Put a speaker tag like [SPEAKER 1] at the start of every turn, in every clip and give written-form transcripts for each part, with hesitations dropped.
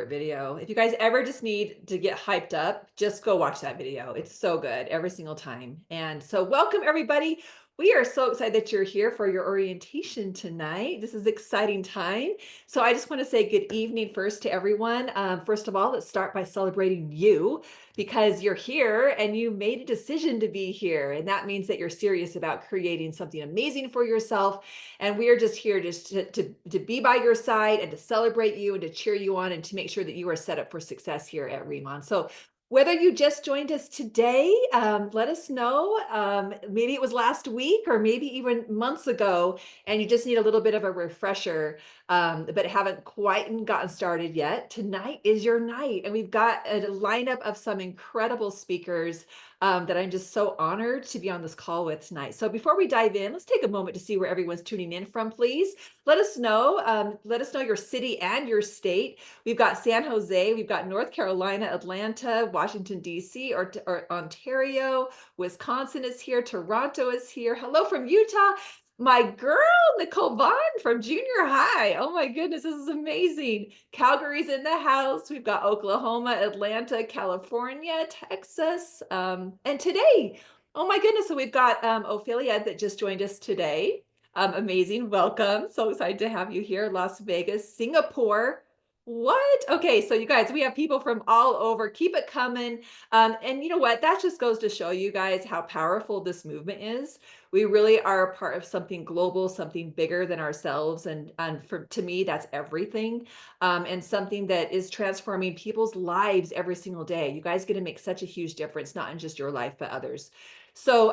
[SPEAKER 1] favorite video. If you guys ever just need to get hyped up, just go watch that video. It's so good every single time. And so, welcome everybody. We are so excited that you're here for your orientation tonight. This is exciting time. So, I just want to say good evening first to everyone. First of all, let's start by celebrating you because you're here and you made a decision to be here. And that means that you're serious about creating something amazing for yourself, and we are just here just to be by your side and to celebrate you and to cheer you on and to make sure that you are set up for success here at Remon. So whether you just joined us today, let us know. Maybe it was last week or maybe even months ago, and you just need a little bit of a refresher, but haven't quite gotten started yet. Tonight is your night, and we've got a lineup of some incredible speakers that I'm just so honored to be on this call with tonight. So before we dive in, let's take a moment to see where everyone's tuning in from, please. Let us know. Let us know your city and your state. We've got San Jose, we've got North Carolina, Atlanta, Washington, D.C., or Ontario, Wisconsin is here, Toronto is here. Hello from Utah. My girl, Nicole Vaughn from junior high. Oh my goodness, this is amazing. Calgary's in the house. We've got Oklahoma, Atlanta, California, Texas. And today, oh my goodness, so we've got Ophelia that just joined us today. Amazing. Welcome. So excited to have you here. Las Vegas, Singapore. What? Okay, so you guys, we have people from all over. Keep it coming. And you know what? That just goes to show you guys how powerful this movement is. We really are a part of something global, something bigger than ourselves. And for to me, that's everything. And something that is transforming people's lives every single day. You guys get to make such a huge difference, not in just your life, but others. So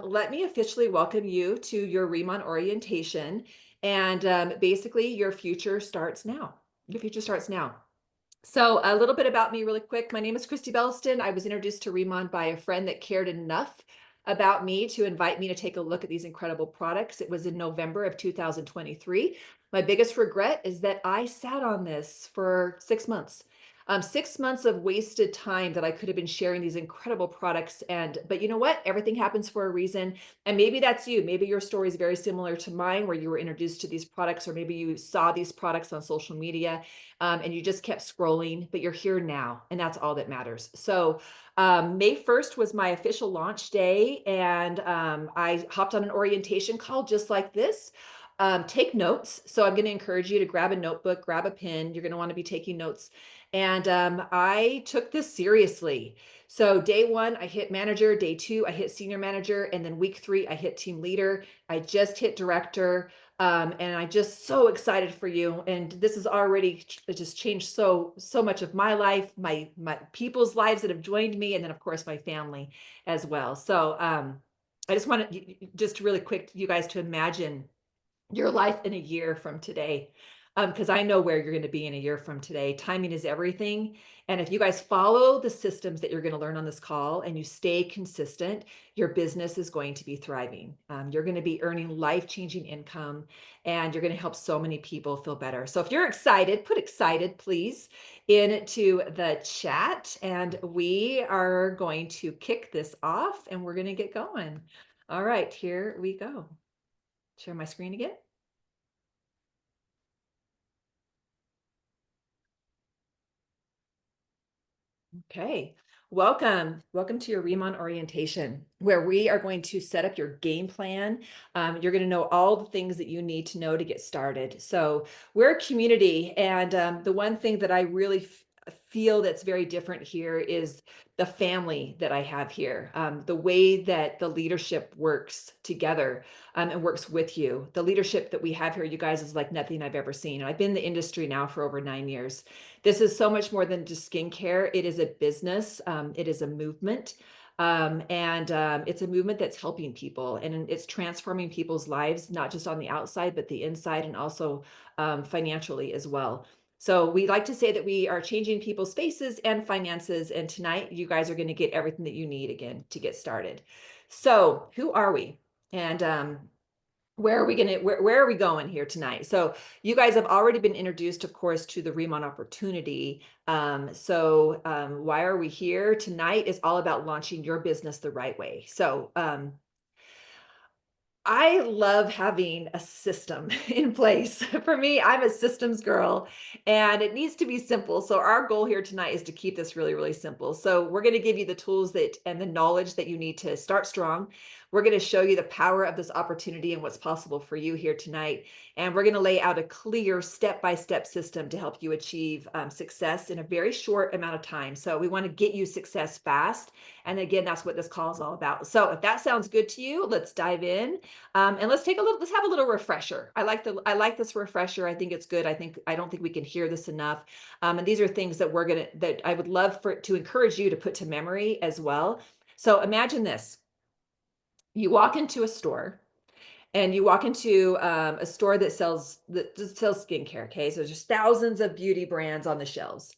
[SPEAKER 1] let me officially welcome you to your Remon orientation. And basically, your future starts now. Your future starts now. So a little bit about me really quick. My name is Christy Belliston. I was introduced to Remon by a friend that cared enough about me to invite me to take a look at these incredible products. It was in November of 2023. My biggest regret is that I sat on this for 6 months. 6 months of wasted time that I could have been sharing these incredible products. But you know what? Everything happens for a reason. And maybe that's you. Maybe your story is very similar to mine, where you were introduced to these products, or maybe you saw these products on social media, and you just kept scrolling, but you're here now, and that's all that matters. So May 1st was my official launch day, and I hopped on an orientation call just like this. Take notes. So I'm going to encourage you to grab a notebook, grab a pen. You're going to want to be taking notes. And I took this seriously. So day one, I hit manager. Day two, I hit senior manager. And then week three, I hit team leader. I just hit director. And I'm just so excited for you. And this has already just changed so much of my life, my people's lives that have joined me, and then of course my family as well. So I just want to just really quick you guys to imagine your life in a year from today, because I know where you're going to be in a year from today. Timing is everything. And if you guys follow the systems that you're going to learn on this call and you stay consistent, your business is going to be thriving. You're going to be earning life-changing income, and you're going to help so many people feel better. So if you're excited, put excited, please, into the chat. And we are going to kick this off and we're going to get going. All right, here we go. Share my screen again. Okay, welcome. Welcome to your Remon orientation, where we are going to set up your game plan. You're going to know all the things that you need to know to get started. So we're a community, and the one thing that I really feel that's very different here is the family that I have here, the way that the leadership works together and works with you. The leadership that we have here, you guys, is like nothing I've ever seen. I've been in the industry now for over 9 years. This is so much more than just skincare. It is a business. It is a movement. And it's a movement that's helping people, and it's transforming people's lives, not just on the outside, but the inside, and also financially as well. So we like to say that we are changing people's faces and finances. And tonight, you guys are going to get everything that you need again to get started. So who are we? And where are we going here tonight? So you guys have already been introduced, of course, to the Remon opportunity. Why are we here? Tonight is all about launching your business the right way. So I love having a system in place. For me, I'm a systems girl and it needs to be simple. So our goal here tonight is to keep this really, really simple. So we're going to give you the tools that and the knowledge that you need to start strong. We're going to show you the power of this opportunity and what's possible for you here tonight. And we're going to lay out a clear step-by-step system to help you achieve success in a very short amount of time. So we want to get you success fast. And again, that's what this call is all about. So if that sounds good to you, let's dive in. And let's have a little refresher. I like this refresher. I think it's good. I don't think we can hear this enough. And these are things that I would love to encourage you to put to memory as well. So imagine this. You walk into a store and you walk into a store that sells skincare. Okay. So there's thousands of beauty brands on the shelves.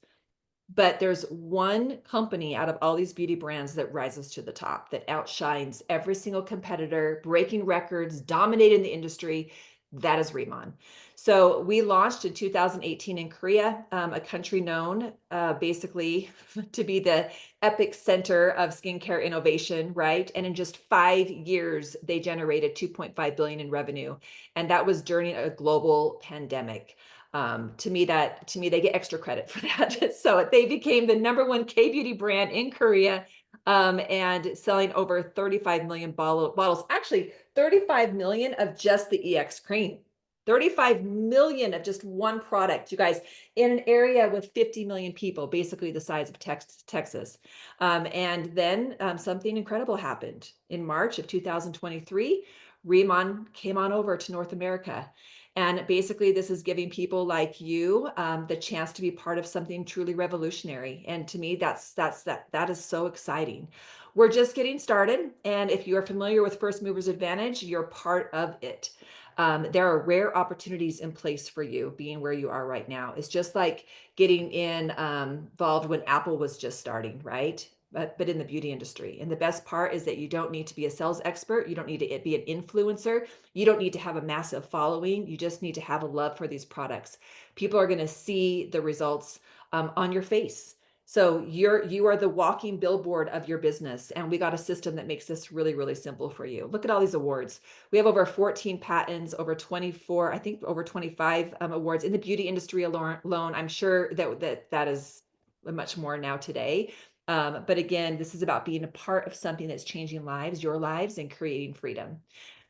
[SPEAKER 1] But there's one company out of all these beauty brands that rises to the top, that outshines every single competitor, breaking records, dominating the industry. That is Rimmon. So we launched in 2018 in Korea, a country known basically to be the epic center of skincare innovation, right? And in just 5 years, they generated 2.5 billion in revenue, and that was during a global pandemic. To me they get extra credit for that. So they became the number one K-beauty brand in Korea, and selling over 35 million bottles, actually 35 million of just the EX cream. 35 million of just one product, you guys, in an area with 50 million people, basically the size of Texas. And then something incredible happened. In March of 2023, Rimmon came on over to North America. And basically, this is giving people like you the chance to be part of something truly revolutionary. And to me, that is so exciting. We're just getting started, and if you are familiar with First Movers Advantage, you're part of it. There are rare opportunities in place for you being where you are right now. It's just like getting involved when Apple was just starting, right? But in the beauty industry. And the best part is that you don't need to be a sales expert. You don't need to be an influencer. You don't need to have a massive following. You just need to have a love for these products. People are going to see the results on your face. So you are the walking billboard of your business, and we got a system that makes this really, really simple for you. Look at all these awards. We have over 14 patents, over 24, I think over 25 awards in the beauty industry alone. I'm sure that is much more now today. But again, this is about being a part of something that's changing lives, your lives, and creating freedom.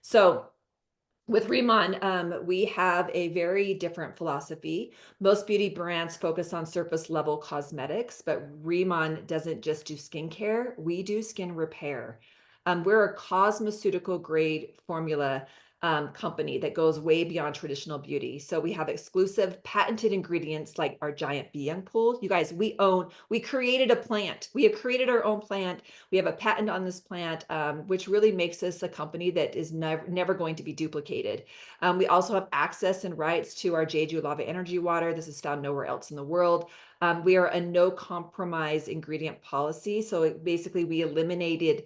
[SPEAKER 1] So with Rimmon, we have a very different philosophy. Most beauty brands focus on surface level cosmetics, but Rimmon doesn't just do skincare, we do skin repair. We're a cosmeceutical grade formula company that goes way beyond traditional beauty. So we have exclusive patented ingredients like our giant bee young pool. You guys, we created a plant. We have created our own plant. We have a patent on this plant, which really makes us a company that is never going to be duplicated. We also have access and rights to our Jeju Lava Energy Water. This is found nowhere else in the world. We are a no compromise ingredient policy. So basically we eliminated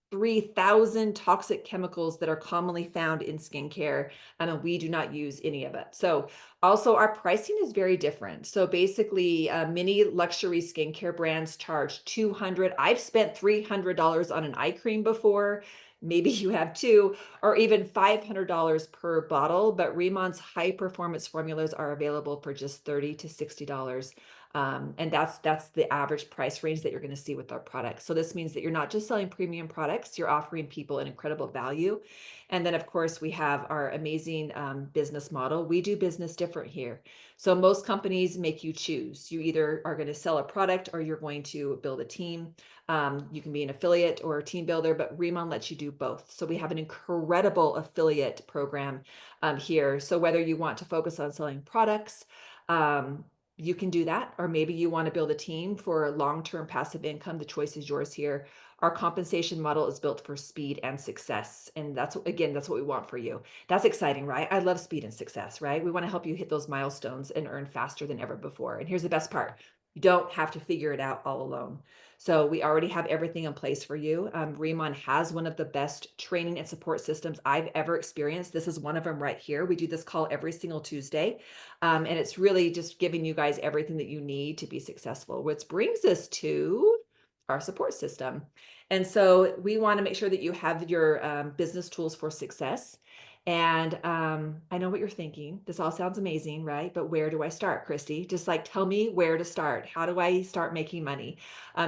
[SPEAKER 1] 3,000 toxic chemicals that are commonly found in skincare, and we do not use any of it. So also our pricing is very different. So basically, many luxury skincare brands charge 200. I've spent $300 on an eye cream before. Maybe you have too, or even $500 per bottle, but Rimmon's high performance formulas are available for just $30 to $60. And that's the average price range that you're going to see with our products. So this means that you're not just selling premium products, you're offering people an incredible value. And then, of course, we have our amazing business model. We do business different here. So most companies make you choose. You either are going to sell a product or you're going to build a team. You can be an affiliate or a team builder, but Rimmon lets you do both. So we have an incredible affiliate program here. So whether you want to focus on selling products, you can do that, or maybe you want to build a team for long-term passive income. The choice is yours here. Our compensation model is built for speed and success. And that's what we want for you. That's exciting, right? I love speed and success, right? We want to help you hit those milestones and earn faster than ever before. And here's the best part. You don't have to figure it out all alone. So we already have everything in place for you. Rimmon has one of the best training and support systems I've ever experienced. This is one of them right here. We do this call every single Tuesday. And it's really just giving you guys everything that you need to be successful, which brings us to our support system. And so we want to make sure that you have your business tools for success. And I know what you're thinking. This all sounds amazing, right? But where do I start, Christy? Just like tell me where to start. How do I start making money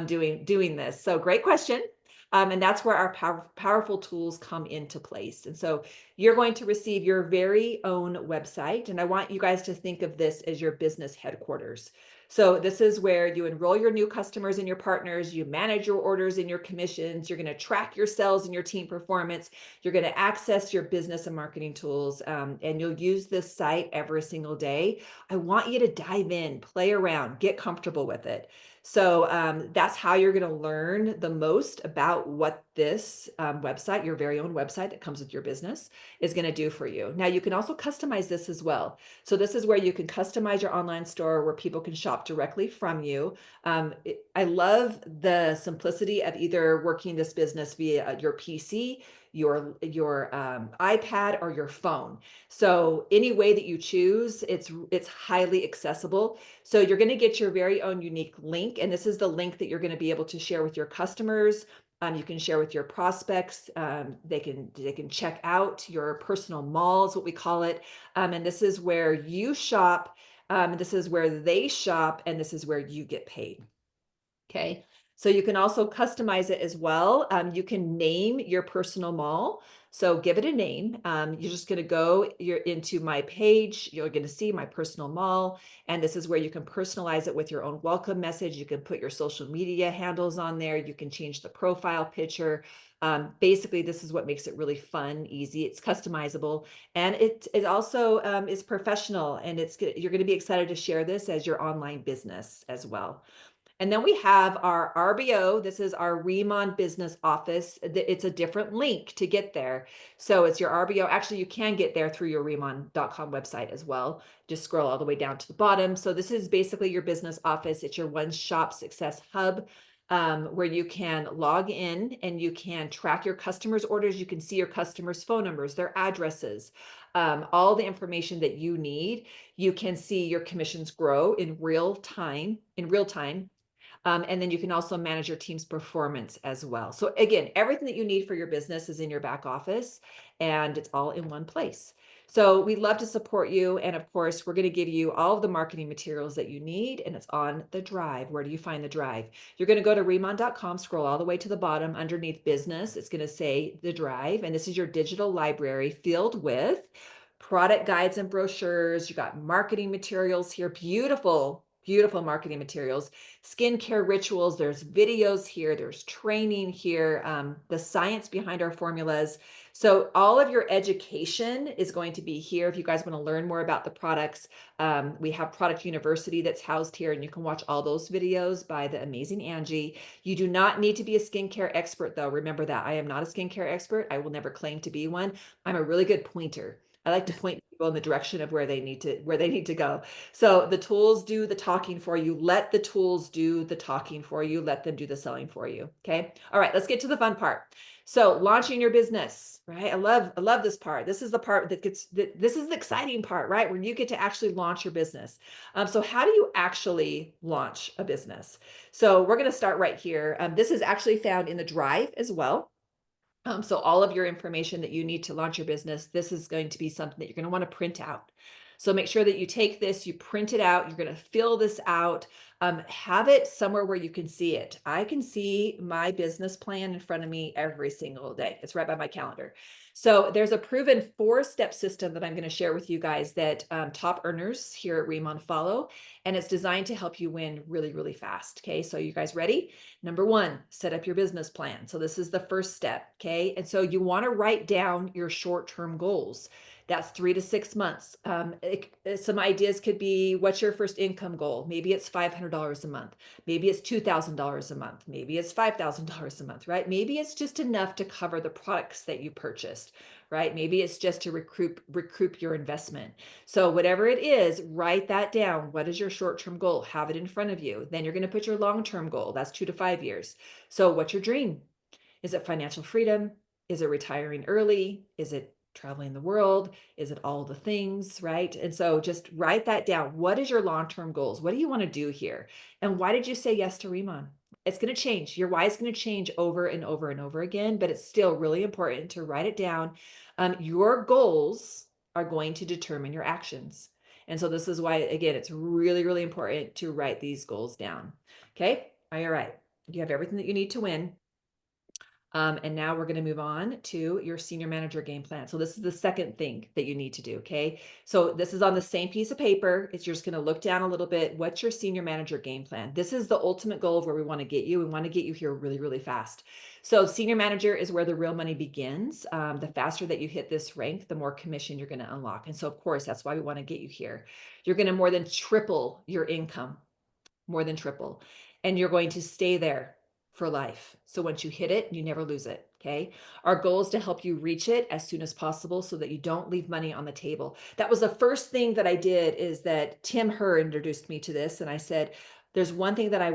[SPEAKER 1] doing this? So great question. And that's where our powerful tools come into place. And so you're going to receive your very own website. And I want you guys to think of this as your business headquarters. So this is where you enroll your new customers and your partners, you manage your orders and your commissions, you're going to track your sales and your team performance, you're going to access your business and marketing tools, and you'll use this site every single day. I want you to dive in, play around, get comfortable with it. So that's how you're going to learn the most about what this website, your very own website that comes with your business, is going to do for you. Now, you can also customize this as well. So this is where you can customize your online store where people can shop directly from you. I love the simplicity of either working this business via your PC, your iPad, or your phone. So any way that you choose, it's highly accessible. So you're going to get your very own unique link, and this is the link that you're going to be able to share with your customers. You can share with your prospects. They can check out your personal mall, is what we call it. And this is where you shop. This is where they shop, and this is where you get paid. Okay. So you can also customize it as well. You can name your personal mall. So give it a name. You're just going to you're into my page. You're going to see my personal mall. And this is where you can personalize it with your own welcome message. You can put your social media handles on there. You can change the profile picture. Basically, this is what makes it really fun, easy. It's customizable, and it also is professional. And you're going to be excited to share this as your online business as well. And then we have our RBO. This is our Remon Business Office. It's a different link to get there. So it's your RBO. Actually, you can get there through your remon.com website as well. Just scroll all the way down to the bottom. So this is basically your business office. It's your one-stop success hub, where you can log in and you can track your customers' orders. You can see your customers' phone numbers, their addresses, all the information that you need. You can see your commissions grow in real time. And then you can also manage your team's performance as well. So again, everything that you need for your business is in your back office, and it's all in one place. So we'd love to support you. And of course, we're going to give you all of the marketing materials that you need, and it's on the drive. Where do you find the drive? You're going to go to remon.com, scroll all the way to the bottom underneath business. It's going to say the drive, and this is your digital library filled with product guides and brochures. You got marketing materials here, beautiful marketing materials, skincare rituals. There's videos here. There's training here, the science behind our formulas. So all of your education is going to be here. If you guys want to learn more about the products, we have Product University that's housed here, and you can watch all those videos by the amazing Angie. You do not need to be a skincare expert, though. Remember that I am not a skincare expert. I will never claim to be one. I'm a really good pointer. I like to point people in the direction of where they need to go. So the tools do the talking for you. Let the tools do the talking for you. Let them do the selling for you. Okay. All right. Let's get to the fun part. So launching your business, right? I love this part. This is the part this is the exciting part, right? Where you get to actually launch your business. So how do you actually launch a business? So we're going to start right here. This is actually found in the drive as well. So all of your information that you need to launch your business, this is going to be something that you're going to want to print out. So make sure that you take this, you print it out, you're going to fill this out, have it somewhere where you can see it. I can see my business plan in front of me every single day. It's right by my calendar. So there's a proven 4-step system that I'm going to share with you guys that top earners here at Remon follow, and it's designed to help you win really, really fast. Okay, so you guys ready? Number 1, set up your business plan. So this is the first step. Okay, and so you want to write down your short-term goals. That's 3 to 6 months. Some ideas could be, what's your first income goal? Maybe it's $500 a month. Maybe it's $2,000 a month. Maybe it's $5,000 a month, right? Maybe it's just enough to cover the products that you purchased, right? Maybe it's just to recoup your investment. So whatever it is, write that down. What is your short-term goal? Have it in front of you. Then you're going to put your long-term goal. That's 2 to 5 years. So what's your dream? Is it financial freedom? Is it retiring early? Is it traveling the world? Is it all the things, right? And so just write that down. What is your long-term goals? What do you want to do here? And why did you say yes to Remon? It's going to change. Your why is going to change over and over and over again, but it's still really important to write it down. Your goals are going to determine your actions. And so this is why, again, it's really, really important to write these goals down. Okay. All right. You have everything that you need to win. And now we're going to move on to your senior manager game plan. So this is the second thing that you need to do. Okay. So this is on the same piece of paper. It's you're just going to look down a little bit. What's your senior manager game plan? This is the ultimate goal of where we want to get you. We want to get you here really, really fast. So senior manager is where the real money begins. The faster that you hit this rank, the more commission you're going to unlock. And so of course, that's why we want to get you here. You're going to more than triple your income, more than triple, and you're going to stay there for life. So once you hit it, you never lose it. Okay. Our goal is to help you reach it as soon as possible so that you don't leave money on the table. That was the first thing that I did, is that Tim Herr introduced me to this. And I said, there's one thing that I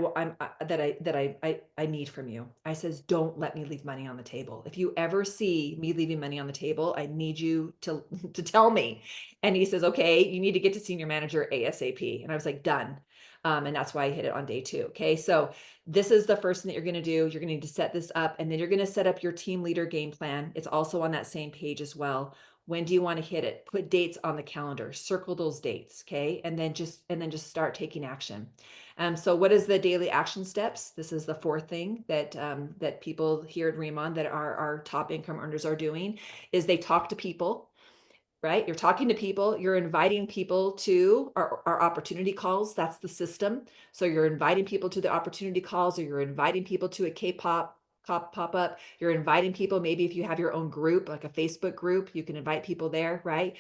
[SPEAKER 1] need from you. I says, don't let me leave money on the table. If you ever see me leaving money on the table, I need you to tell me. And he says, okay, you need to get to senior manager ASAP. And I was like, done. And that's why I hit it on day 2. Okay. So this is the first thing that you're going to do. You're going to need to set this up, and then you're going to set up your team leader game plan. It's also on that same page as well. When do you want to hit it? Put dates on the calendar, circle those dates. Okay. And then just start taking action. So what is the daily action steps? This is the fourth thing that, that people here at Remon, that our top income earners, are doing, is they talk to people. Right? You're talking to people, you're inviting people to our opportunity calls. That's the system. So you're inviting people to the opportunity calls, or you're inviting people to a K-pop pop up. You're inviting people, maybe if you have your own group, like a Facebook group, you can invite people there, right?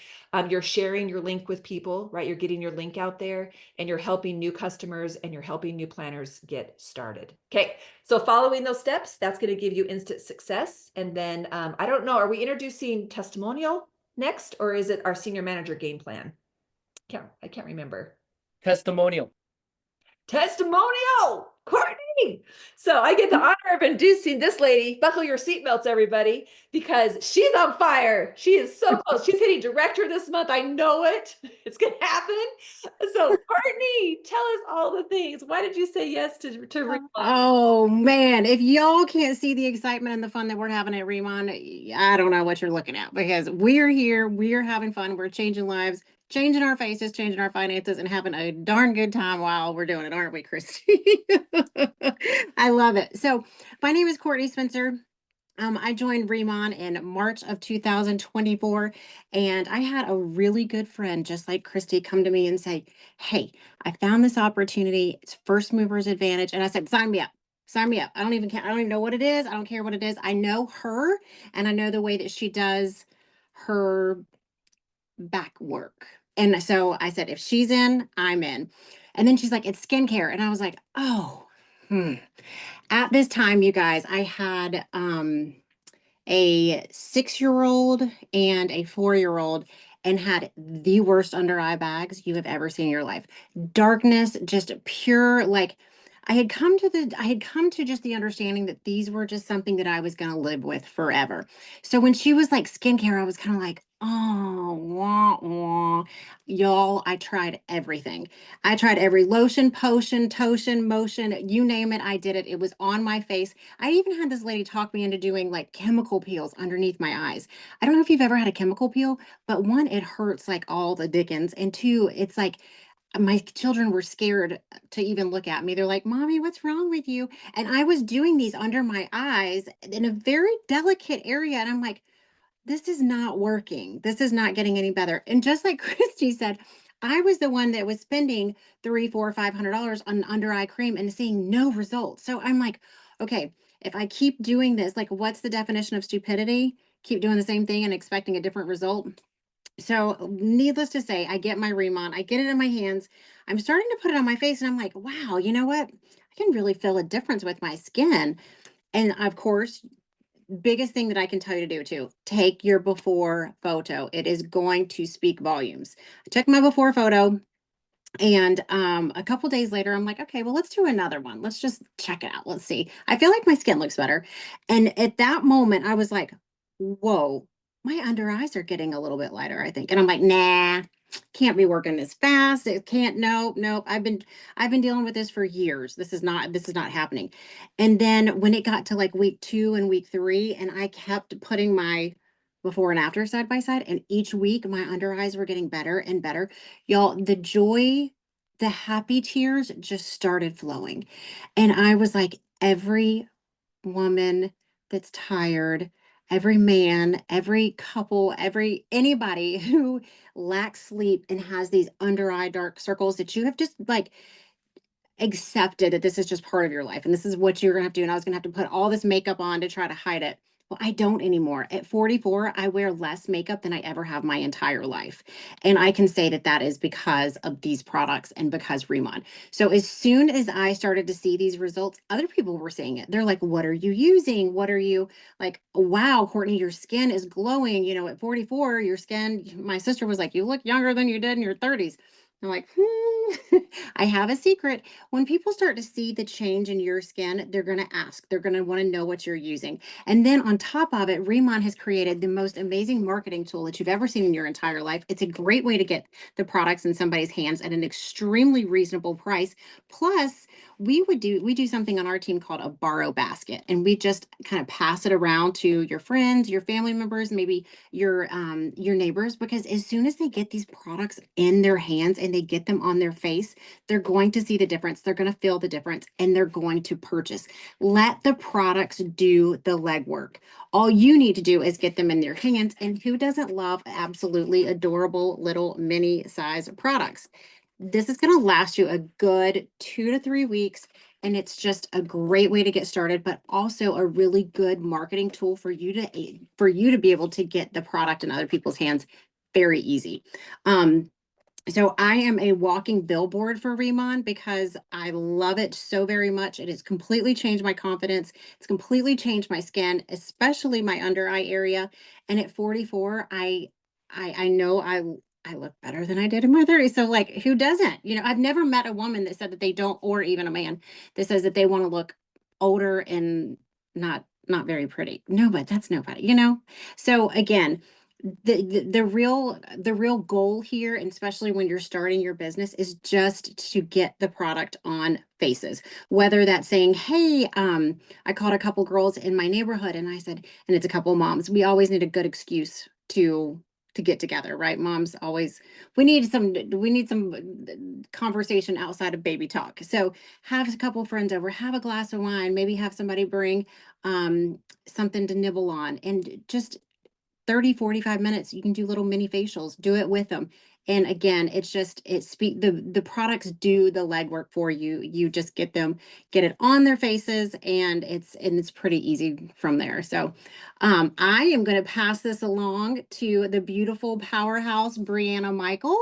[SPEAKER 1] You're sharing your link with people, right? You're getting your link out there, and you're helping new customers, and you're helping new planners get started. Okay. So following those steps, that's going to give you instant success. And then I don't know, are we introducing testimonial next, or is it our senior manager game plan? I can't remember.
[SPEAKER 2] Testimonial.
[SPEAKER 1] Courtney. So I get the honor of introducing this lady. Buckle your seatbelts, everybody, because she's on fire. She is so close. She's hitting director this month. I know it. It's going to happen. So Courtney, tell us all the things. Why did you say yes to Remon?
[SPEAKER 3] Oh man, if y'all can't see the excitement and the fun that we're having at Remon, I don't know what you're looking at, because we're here, we're having fun, we're changing lives, changing our faces, changing our finances, and having a darn good time while we're doing it, aren't we, Christy? I love it. So my name is Courtney Spencer. I joined Remon in March of 2024, and I had a really good friend, just like Christy, come to me and say, hey, I found this opportunity. It's first movers advantage. And I said, sign me up. Sign me up. I don't even care. I don't even know what it is. I don't care what it is. I know her, and I know the way that she does her back work. And so I said, if she's in, I'm in. And then she's like, it's skincare. And I was like, oh, At this time, you guys, I had a 6-year-old and a 4-year-old, and had the worst under eye bags you have ever seen in your life. Darkness, just pure, like I had come to just the understanding that these were just something that I was going to live with forever. So when she was like skincare, I was kind of like, oh, wah, wah. Y'all, I tried everything. I tried every lotion, potion, totion, motion, you name it, I did it. It was on my face. I even had this lady talk me into doing like chemical peels underneath my eyes. I don't know if you've ever had a chemical peel, but one, it hurts like all the dickens. And two, it's like my children were scared to even look at me. They're like, Mommy, what's wrong with you? And I was doing these under my eyes in a very delicate area. And I'm like, this is not working. This is not getting any better. And just like Christy said, I was the one that was spending $300, $400, $500 on under eye cream and seeing no results. So I'm like, okay, if I keep doing this, like, what's the definition of stupidity? Keep doing the same thing and expecting a different result. So needless to say, I get my Remon, I get it in my hands. I'm starting to put it on my face, and I'm like, wow, you know what? I can really feel a difference with my skin. And of course, biggest thing that I can tell you to do too, take your before photo. It is going to speak volumes. I took my before photo, and a couple days later, I'm like, okay, well, let's do another one. Let's just check it out. Let's see. I feel like my skin looks better. And at that moment, I was like, whoa, my under eyes are getting a little bit lighter, I think. And I'm like, nah. can't be working this fast. It can't, nope. I've been dealing with this for years. This is not happening. And then when it got to like week 2 and week 3, and I kept putting my before and after side by side, and each week my under eyes were getting better and better. Y'all, the joy, the happy tears just started flowing. And I was like, every woman that's tired, every man, every couple, every anybody who lacks sleep and has these under eye dark circles that you have just like accepted that this is just part of your life and this is what you're gonna have to do. And I was gonna have to put all this makeup on to try to hide it. Well, I don't anymore. At 44, I wear less makeup than I ever have my entire life. And I can say that that is because of these products and because Remon. So as soon as I started to see these results, other people were saying it. They're like, what are you using? What are you like? Wow, Courtney, your skin is glowing. You know, at 44, your skin, my sister was like, you look younger than you did in your 30s. I'm like, I have a secret. When people start to see the change in your skin, they're going to ask, they're going to want to know what you're using. And then on top of it, Remon has created the most amazing marketing tool that you've ever seen in your entire life. It's a great way to get the products in somebody's hands at an extremely reasonable price. Plus, we do something on our team called a borrow basket, and we just kind of pass it around to your friends, your family members, maybe your neighbors, because as soon as they get these products in their hands and they get them on their face, they're going to see the difference, they're going to feel the difference, and they're going to purchase. Let the products do the legwork. All you need to do is get them in their hands. And who doesn't love absolutely adorable little mini size products? This is going to last you a good 2 to 3 weeks. And it's just a great way to get started, but also a really good marketing tool for you to be able to get the product in other people's hands very easy. So I am a walking billboard for Remon because I love it so very much. It has completely changed my confidence. It's completely changed my skin, especially my under eye area. And at 44, I know I look better than I did in my 30s. So like who doesn't? You know, I've never met a woman that said that they don't, or even a man that says that they want to look older and not very pretty. No, but that's nobody, you know? So again, the real goal here, and especially when you're starting your business, is just to get the product on faces. Whether that's saying, hey, I caught a couple girls in my neighborhood and I said, and it's a couple moms, we always need a good excuse to get together, right? Moms always, we need some conversation outside of baby talk. So have a couple friends over, have a glass of wine, maybe have somebody bring something to nibble on, and just 30, 45 minutes, you can do little mini facials, do it with them. And again, it's just, the products do the legwork for you. You just get it on their faces, and it's pretty easy from there. So I am going to pass this along to the beautiful powerhouse, Brianna Michael,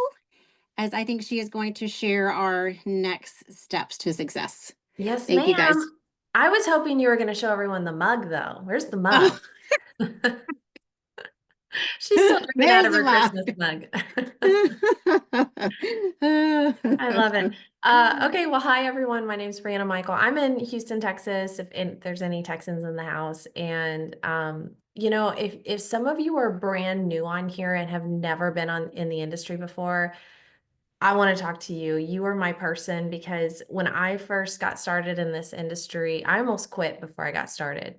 [SPEAKER 3] as I think she is going to share our next steps to success.
[SPEAKER 2] Yes,
[SPEAKER 3] Thank you guys.
[SPEAKER 2] ma'am. I was hoping you were going to show everyone the mug, though. Where's the
[SPEAKER 3] Oh,
[SPEAKER 2] mug? She's still drinking out
[SPEAKER 3] there's
[SPEAKER 2] of
[SPEAKER 3] the
[SPEAKER 2] her
[SPEAKER 3] mug.
[SPEAKER 2] Christmas mug. I love it. Okay, well, hi everyone. My name is Brianna Michael. I'm in Houston, Texas. If there's any Texans in the house, and you know, if some of you are brand new on here and have never been in the industry before, I want to talk to you. You are my person, because when I first got started in this industry, I almost quit before I got started.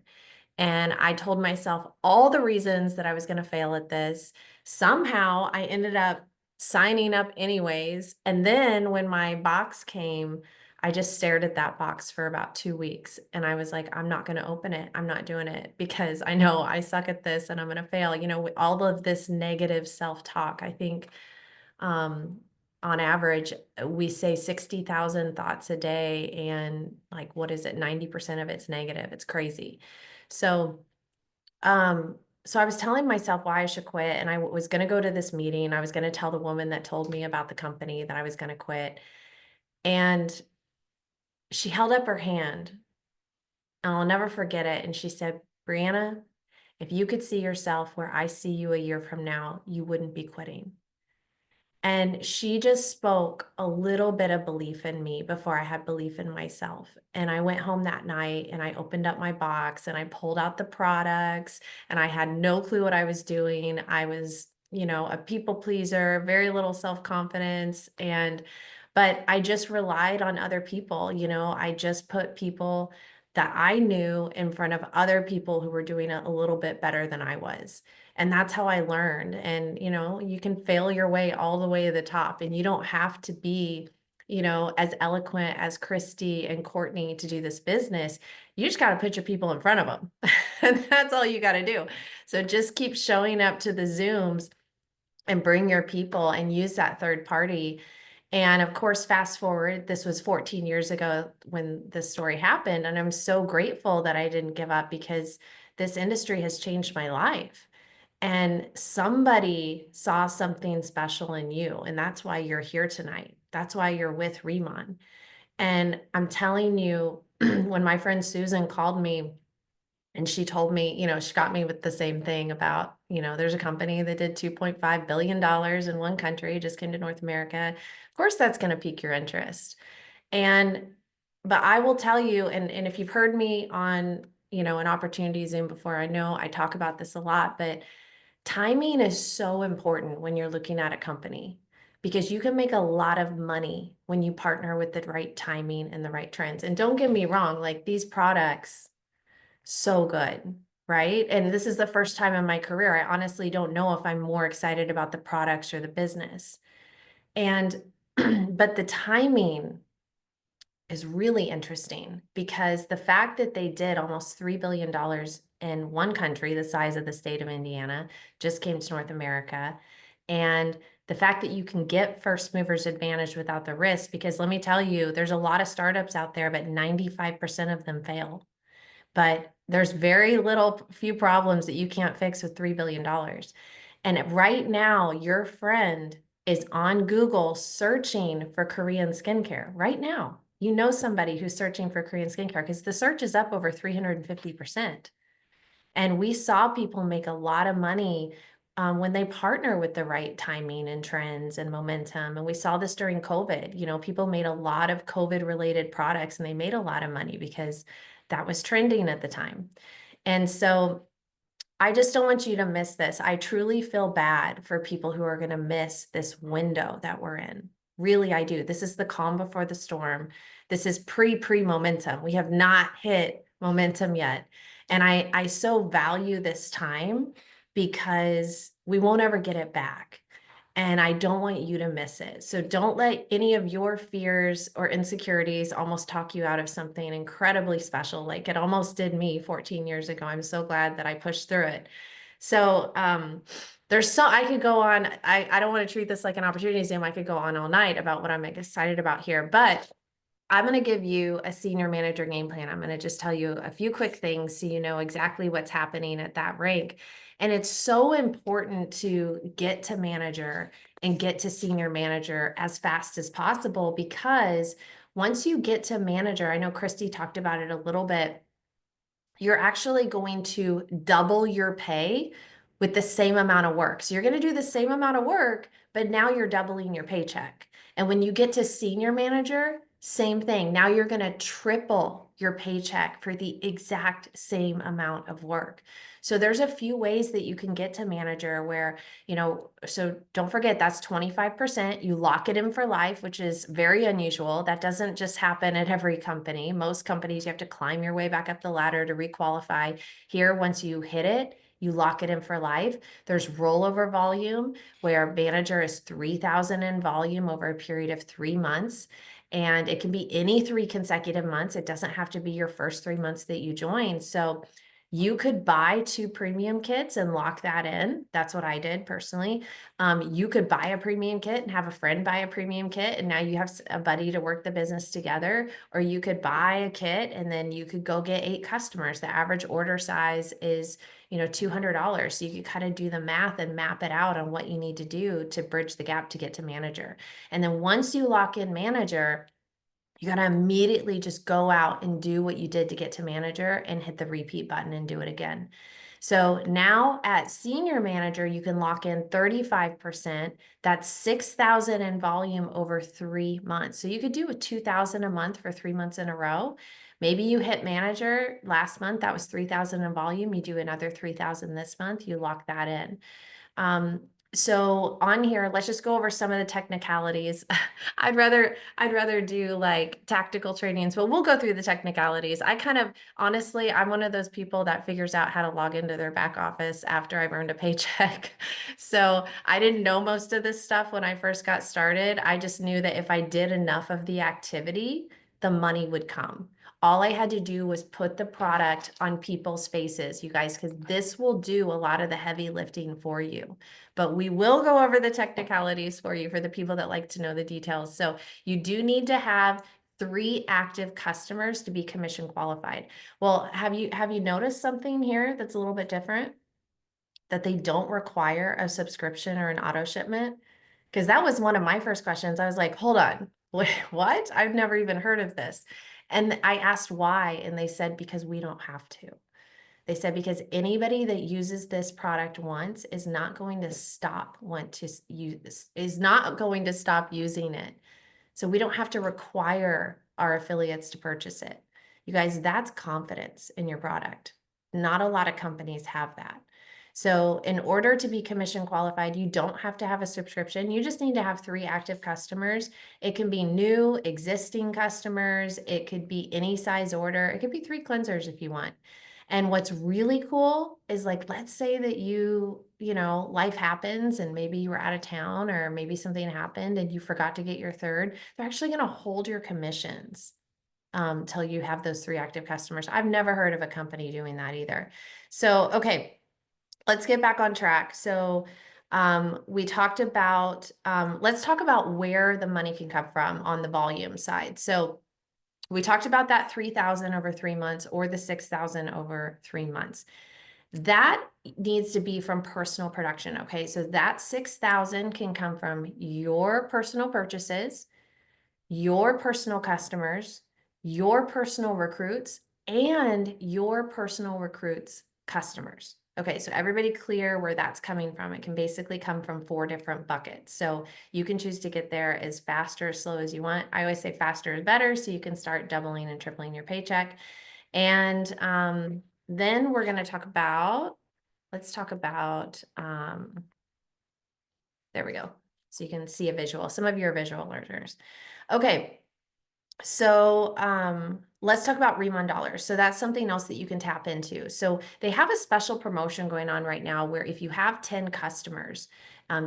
[SPEAKER 2] And I told myself all the reasons that I was going to fail at this. Somehow I ended up signing up anyways. And then when my box came, I just stared at that box for about 2 weeks. And I was like, I'm not going to open it. I'm not doing it because I know I suck at this and I'm going to fail. You know, with all of this negative self-talk, I think um, on average, we say 60,000 thoughts a day. And like, what is it? 90% of it's negative. It's crazy. So, so I was telling myself why I should quit, and I was going to go to this meeting. I was going to tell the woman that told me about the company that I was going to quit. And she held up her hand, and I'll never forget it. And she said, Brianna, if you could see yourself where I see you a year from now, you wouldn't be quitting. And she just spoke a little bit of belief in me before I had belief in myself. And I went home that night and I opened up my box and I pulled out the products, and I had no clue what I was doing. I was a people pleaser, very little self-confidence. But I just relied on other people, I just put people that I knew in front of other people who were doing it a little bit better than I was. And that's how I learned. And, you can fail your way all the way to the top, and you don't have to be, as eloquent as Christy and Courtney to do this business. You just got to put your people in front of them. And that's all you got to do. So just keep showing up to the Zooms and bring your people and use that third party. And of course, fast forward, this was 14 years ago when this story happened. And I'm so grateful that I didn't give up, because this industry has changed my life. And somebody saw something special in you. And that's why you're here tonight. That's why you're with Remon. And I'm telling you, when my friend Susan called me and she told me, she got me with the same thing about, there's a company that did $2.5 billion in one country, just came to North America. Of course, that's going to pique your interest. But I will tell you, and if you've heard me on, an Opportunity Zoom before, I know I talk about this a lot, but timing is so important when you're looking at a company, because you can make a lot of money when you partner with the right timing and the right trends. And don't get me wrong, like these products, so good, right? And this is the first time in my career, I honestly don't know if I'm more excited about the products or the business. And, but the timing is really interesting, because the fact that they did almost $3 billion in one country, the size of the state of Indiana, just came to North America. And the fact that you can get first movers advantage without the risk, because let me tell you, there's a lot of startups out there, but 95% of them fail. But there's very few problems that you can't fix with $3 billion. And right now, your friend is on Google searching for Korean skincare right now. You know somebody who's searching for Korean skincare, because the search is up over 350%. And we saw people make a lot of money when they partner with the right timing and trends and momentum. And we saw this during COVID. People made a lot of COVID related products, and they made a lot of money because that was trending at the time. And so I just don't want you to miss this. I truly feel bad for people who are going to miss this window that we're in. Really, I do. This is the calm before the storm. This is pre-momentum. We have not hit momentum yet. And I so value this time, because we won't ever get it back. And I don't want you to miss it. So don't let any of your fears or insecurities almost talk you out of something incredibly special, like it almost did me 14 years ago. I'm so glad that I pushed through it. So I could go on. I don't want to treat this like an Opportunity Zoom. I could go on all night about what I'm excited about here, but I'm going to give you a senior manager game plan. I'm going to just tell you a few quick things so you know exactly what's happening at that rank. And it's so important to get to manager and get to senior manager as fast as possible, because once you get to manager, I know Christy talked about it a little bit, you're actually going to double your pay with the same amount of work. So you're going to do the same amount of work, but now you're doubling your paycheck. And when you get to senior manager, same thing. Now you're going to triple your paycheck for the exact same amount of work. So there's a few ways that you can get to manager where, so don't forget that's 25%. You lock it in for life, which is very unusual. That doesn't just happen at every company. Most companies, you have to climb your way back up the ladder to requalify. Here, once you hit it, you lock it in for life. There's rollover volume, where manager is 3,000 in volume over a period of 3 months. And it can be any 3 consecutive months. It doesn't have to be your first 3 months that you join. So you could buy 2 premium kits and lock that in. That's what I did personally. You could buy a premium kit and have a friend buy a premium kit, and now you have a buddy to work the business together. Or you could buy a kit and then you could go get 8 customers. The average order size is, $200. So you could kind of do the math and map it out on what you need to do to bridge the gap to get to manager. And then once you lock in manager, you got to immediately just go out and do what you did to get to manager and hit the repeat button and do it again. So now at senior manager, you can lock in 35%. That's 6,000 in volume over 3 months. So you could do a 2,000 a month for 3 months in a row. Maybe you hit manager last month, that was 3,000 in volume. You do another 3,000 this month, you lock that in. So on here, let's just go over some of the technicalities. I'd rather do like tactical trainings, but we'll go through the technicalities. Honestly, I'm one of those people that figures out how to log into their back office after I've earned a paycheck. So I didn't know most of this stuff when I first got started. I just knew that if I did enough of the activity, the money would come. All I had to do was put the product on people's faces, you guys, because this will do a lot of the heavy lifting for you. But we will go over the technicalities for you for the people that like to know the details. So you do need to have 3 active customers to be commission qualified. Well, have you noticed something here that's a little bit different? That they don't require a subscription or an auto shipment? Because that was one of my first questions. I was like, hold on, what? I've never even heard of this. And I asked why, and they said, because we don't have to. They said, because anybody that uses this product once is not going to stop is not going to stop using it. So we don't have to require our affiliates to purchase it. You guys, that's confidence in your product. Not a lot of companies have that. So in order to be commission qualified, you don't have to have a subscription. You just need to have 3 active customers. It can be new, existing customers. It could be any size order. It could be 3 cleansers if you want. And what's really cool is, like, let's say that life happens and maybe you were out of town or maybe something happened and you forgot to get your 3rd. They're actually going to hold your commissions till you have those 3 active customers. I've never heard of a company doing that either. So, okay, let's get back on track. So we talked about, let's talk about where the money can come from on the volume side. So we talked about that 3,000 over 3 months or the 6,000 over 3 months. That needs to be from personal production. Okay. So that 6,000 can come from your personal purchases, your personal customers, your personal recruits, and your personal recruits customers. Okay, so everybody clear where that's coming from. It can basically come from 4 different buckets. So you can choose to get there as fast or as slow as you want. I always say faster is better, so you can start doubling and tripling your paycheck. And then we're going to talk about, there we go. So you can see a visual. Some of you are visual learners. Okay. So let's talk about Remon Dollars. So that's something else that you can tap into. So they have a special promotion going on right now where if you have 10 customers,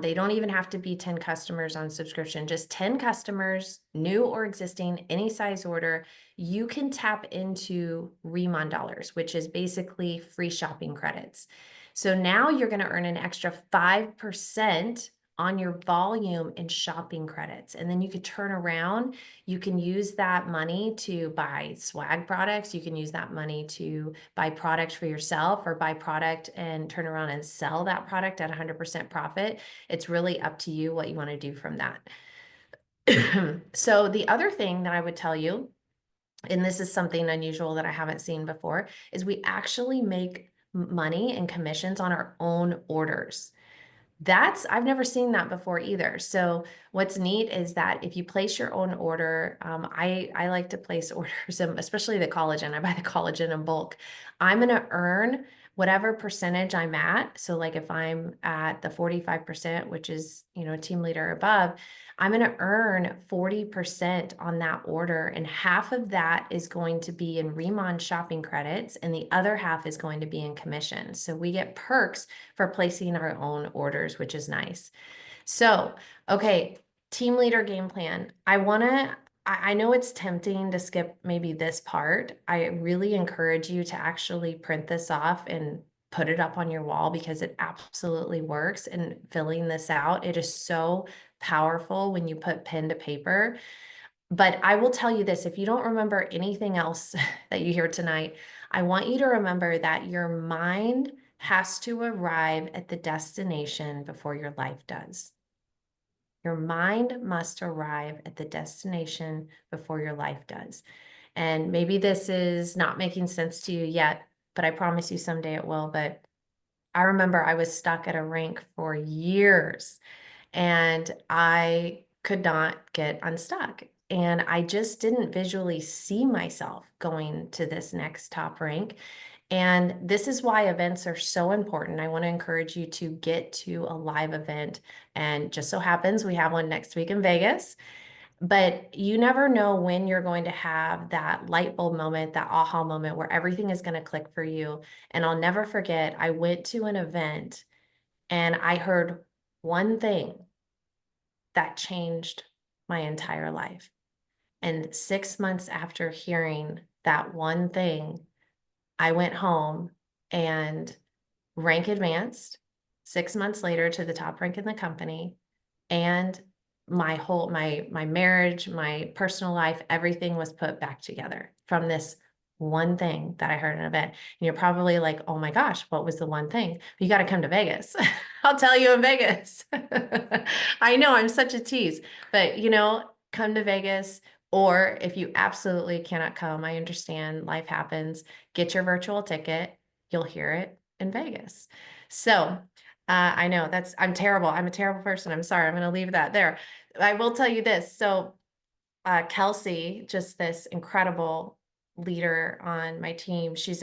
[SPEAKER 2] they don't even have to be 10 customers on subscription, just 10 customers, new or existing, any size order, you can tap into Remon Dollars, which is basically free shopping credits. So now you're going to earn an extra 5% on your volume in shopping credits. And then you could turn around, you can use that money to buy swag products. You can use that money to buy product for yourself or buy product and turn around and sell that product at 100% profit. It's really up to you what you want to do from that. So the other thing that I would tell you, and this is something unusual that I haven't seen before, is we actually make money and commissions on our own orders. I've never seen that before either. So what's neat is that if you place your own order, I like to place orders, especially the collagen. I buy the collagen in bulk. I'm going to earn whatever percentage I'm at. So like if I'm at the 45%, which is, team leader above, I'm going to earn 40% on that order. And half of that is going to be in Remon shopping credits. And the other half is going to be in commission. So we get perks for placing our own orders, which is nice. So, okay, team leader game plan. I know it's tempting to skip maybe this part. I really encourage you to actually print this off and put it up on your wall because it absolutely works. And filling this out, it is so powerful when you put pen to paper. But I will tell you this, if you don't remember anything else that you hear tonight, I want you to remember that your mind has to arrive at the destination before your life does. Your mind must arrive at the destination before your life does. And maybe this is not making sense to you yet, but I promise you someday it will. But I remember I was stuck at a rank for years and I could not get unstuck. And I just didn't visually see myself going to this next top rank. And this is why events are so important. I want to encourage you to get to a live event. And just so happens we have one next week in Vegas. But you never know when you're going to have that light bulb moment, that aha moment where everything is going to click for you. And I'll never forget, I went to an event and I heard one thing that changed my entire life. And 6 months after hearing that one thing, I went home and rank advanced 6 months later to the top rank in the company. And my marriage, my personal life, everything was put back together from this one thing that I heard in an event. And you're probably like, oh my gosh, what was the one thing? You got to come to Vegas. I'll tell you in Vegas. I know I'm such a tease, but come to Vegas. Or if you absolutely cannot come, I understand life happens. Get your virtual ticket. You'll hear it in Vegas. So I know I'm terrible. I'm a terrible person. I'm sorry. I'm going to leave that there. I will tell you this. So Kelsey, just this incredible leader on my team. She was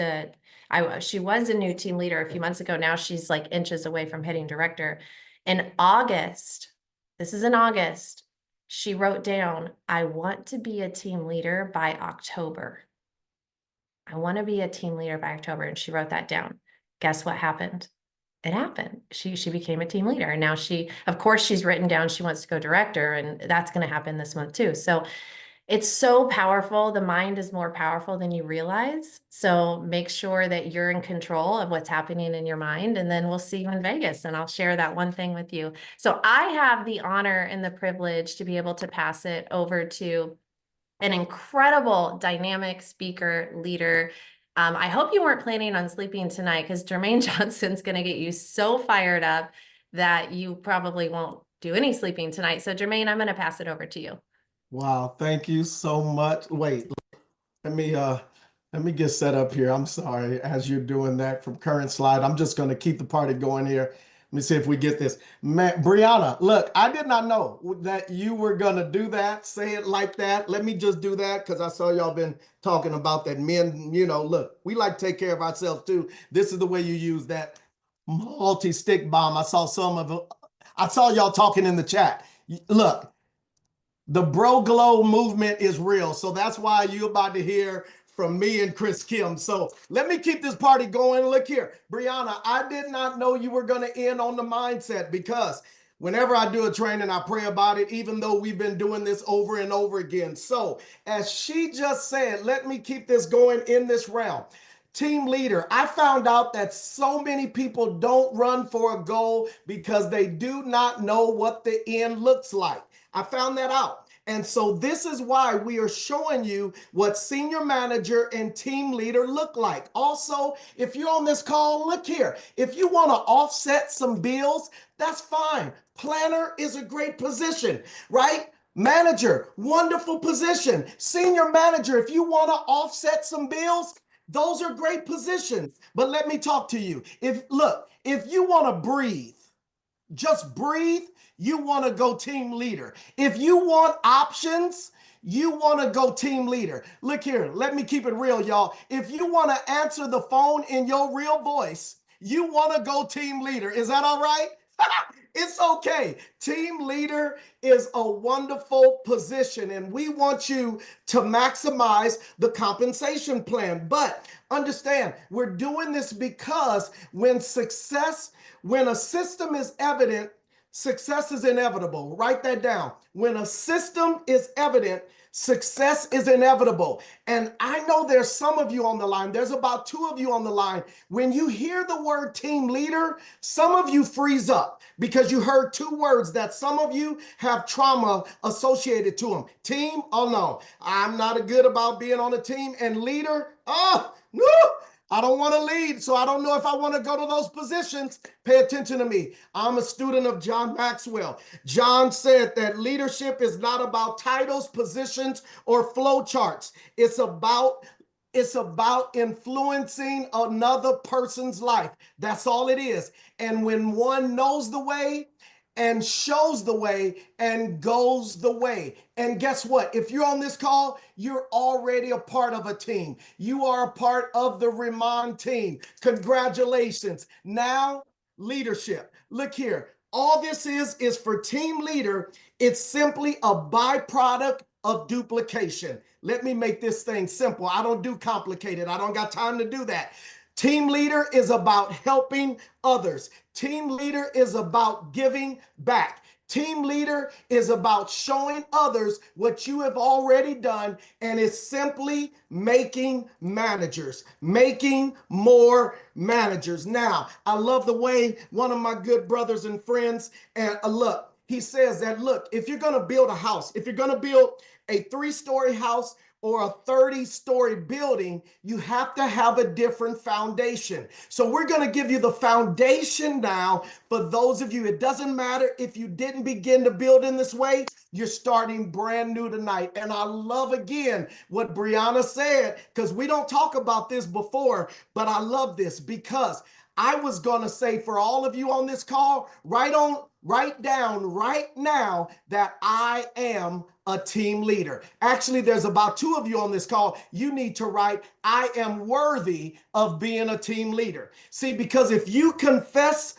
[SPEAKER 2] a new team leader a few months ago. Now she's like inches away from hitting director. In August, this is in August, she wrote down, I want to be a team leader by October. I want to be a team leader by October. And she wrote that down. Guess what happened? It happened. She became a team leader. And now of course, she's written down she wants to go director, and that's going to happen this month too. So it's so powerful. The mind is more powerful than you realize. So make sure that you're in control of what's happening in your mind. And then we'll see you in Vegas, and I'll share that one thing with you. So I have the honor and the privilege to be able to pass it over to an incredible dynamic speaker, leader. I hope you weren't planning on sleeping tonight, because Jermaine Johnson's going to get you so fired up that you probably won't do any sleeping tonight. So Jermaine, I'm going to pass it over to you.
[SPEAKER 4] Wow, thank you so much. Wait, let me get set up here. I'm sorry. As you're doing that from current slide, I'm just going to keep the party going here. Let me see if we get this. Brianna, look, I did not know that you were going to do that, say it like that. Let me just do that, because I saw y'all been talking about that. Men, look, we like to take care of ourselves too. This is the way you use that multi-stick bomb. I saw y'all talking in the chat. Look, the Bro Glow movement is real. So that's why you're about to hear from me and Chris Kim. So let me keep this party going. Look here, Brianna, I did not know you were going to end on the mindset, because whenever I do a training, I pray about it, even though we've been doing this over and over again. So as she just said, let me keep this going in this realm. Team leader, I found out that so many people don't run for a goal because they do not know what the end looks like. I found that out. And so this is why we are showing you what senior manager and team leader look like. Also, if you're on this call, look here. If you want to offset some bills, that's fine. Planner is a great position, right? Manager, wonderful position. Senior manager, if you want to offset some bills, those are great positions. But let me talk to you. If you want to breathe, just breathe, you want to go team leader. If you want options, you want to go team leader. Look here, let me keep it real, y'all. If you want to answer the phone in your real voice, you want to go team leader. Is that all right? It's okay. Team leader is a wonderful position, and we want you to maximize the compensation plan. But understand, we're doing this because when a system is evident, success is inevitable. Write that down. When a system is evident, success is inevitable. And I know there's some of you on the line. There's about 2 of you on the line. When you hear the word team leader, some of you freeze up because you heard 2 words that some of you have trauma associated to them. Team, oh no, I'm not good about being on a team. And leader, oh, no. I don't want to lead, so I don't know if I want to go to those positions. Pay attention to me. I'm a student of John Maxwell. John said that leadership is not about titles, positions, or flow charts. It's about influencing another person's life. That's all it is. And when one knows the way and shows the way and goes the way. And guess what? If you're on this call, you're already a part of a team. You are a part of the Remon team. Congratulations. Now, leadership. Look here. All this is for team leader. It's simply a byproduct of duplication. Let me make this thing simple. I don't do complicated. I don't got time to do that. Team leader is about helping others. Team leader is about giving back. Team leader is about showing others what you have already done, and it's simply making managers, making more managers. Now, I love the way one of my good brothers and friends, and look, he says that, look, if you're going to build a house, if you're going to build a 3-story house or a 30-story building, you have to have a different foundation. So we're going to give you the foundation now. For those of you, it doesn't matter if you didn't begin to build in this way, you're starting brand new tonight. And I love again what Brianna said, because we don't talk about this before, but I love this because I was going to say for all of you on this call, write down right now that I am a team leader. Actually, there's about 2 of you on this call. You need to write, I am worthy of being a team leader. See, because if you confess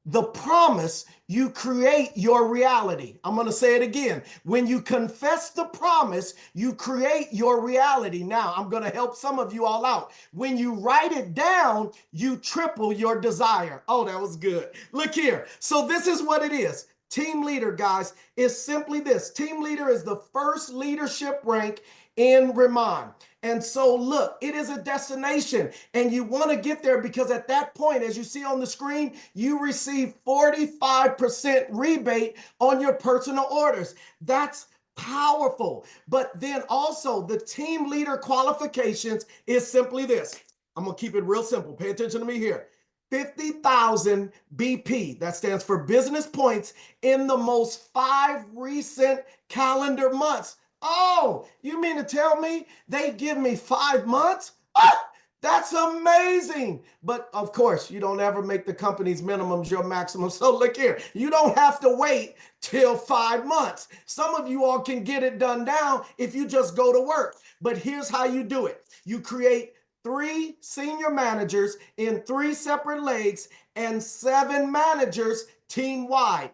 [SPEAKER 4] the promise, you create your reality. I'm going to say it again. When you confess the promise, you create your reality. Now, I'm going to help some of you all out. When you write it down, you triple your desire. Oh, that was good. Look here. So this is what it is. Team leader, guys, is simply this. Team leader is the first leadership rank in Remon. And so look, it is a destination and you want to get there because at that point, as you see on the screen, you receive 45% rebate on your personal orders. That's powerful. But then also the team leader qualifications is simply this. I'm going to keep it real simple. Pay attention to me here. 50,000 BP, that stands for business points, in the most 5 recent calendar months. Oh, you mean to tell me they give me 5 months? What? That's amazing. But of course, you don't ever make the company's minimums your maximum. So look here, you don't have to wait till 5 months. Some of you all can get it done now if you just go to work. But here's how you do it. You create 3 senior managers in 3 separate legs and 7 managers team-wide.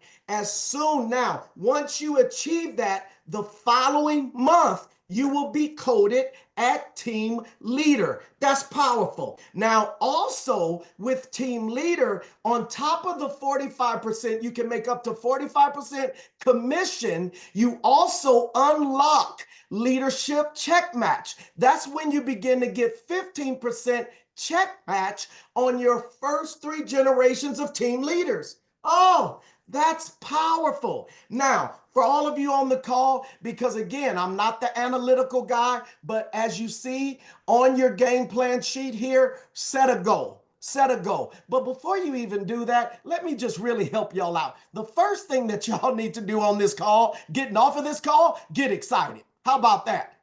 [SPEAKER 4] Once you achieve that, the following month, you will be coded at team leader. That's powerful. Now, also with team leader, on top of the 45%, you can make up to 45% commission. You also unlock leadership check match. That's when you begin to get 15% check match on your first 3 generations of team leaders. Oh, that's powerful. Now, for all of you on the call, because again, I'm not the analytical guy, but as you see on your game plan sheet here, set a goal. Set a goal. But before you even do that, let me just really help y'all out. The first thing that y'all need to do on this call, getting off of this call, get excited. How about that?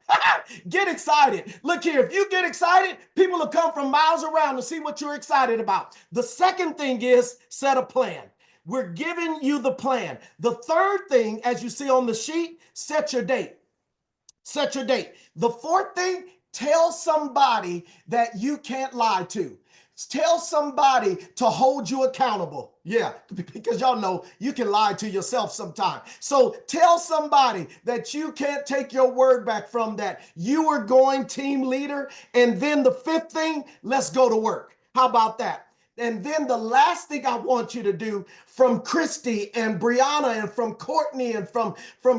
[SPEAKER 4] Get excited. Look here, if you get excited, people will come from miles around to see what you're excited about. The second thing is set a plan. We're giving you the plan. The third thing, as you see on the sheet, set your date. Set your date. The fourth thing, tell somebody that you can't lie to. Tell somebody to hold you accountable. Yeah, because y'all know you can lie to yourself sometimes. So tell somebody that you can't take your word back from that. You are going team leader. And then the fifth thing, let's go to work. How about that? And then the last thing I want you to do, from Christy and Brianna and from Courtney and from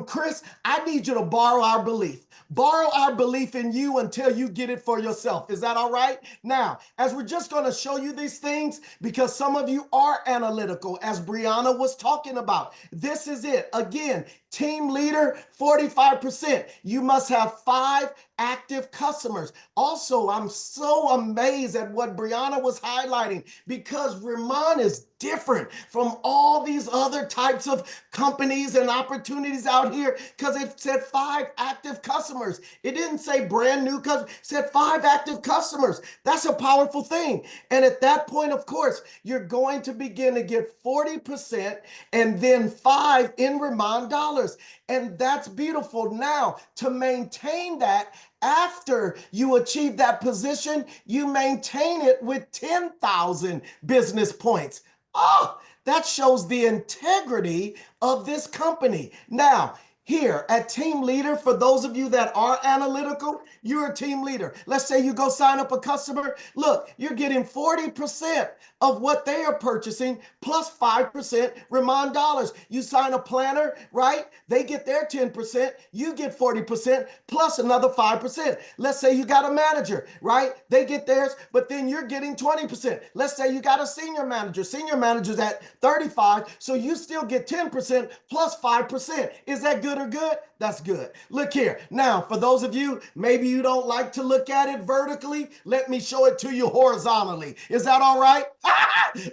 [SPEAKER 4] Chris, I need you to borrow our belief. Borrow our belief in you until you get it for yourself. Is that all right? Now, as we're just going to show you these things, because some of you are analytical, as Brianna was talking about, this is it. Again, Team leader, 45%. You must have 5 active customers. Also, I'm so amazed at what Brianna was highlighting because Ramon is different from all these other types of companies and opportunities out here because it said 5 active customers. It didn't say brand new customers, it said 5 active customers. That's a powerful thing. And at that point, of course, you're going to begin to get 40% and then 5 in Ramon dollars. And that's beautiful. Now, to maintain that, after you achieve that position, you maintain it with 10,000 business points. Oh, that shows the integrity of this company. Now, here at Team Leader, for those of you that are analytical, you're a team leader. Let's say you go sign up a customer. Look, you're getting 40% of what they are purchasing plus 5% Ramon dollars. You sign a planner, right? They get their 10%, you get 40% plus another 5%. Let's say you got a manager, right? They get theirs, but then you're getting 20%. Let's say you got a senior manager. Senior manager's at 35, so you still get 10% plus 5%. Is that good or good? That's good. Look here. Now, for those of you, maybe you don't like to look at it vertically, let me show it to you horizontally. Is that all right?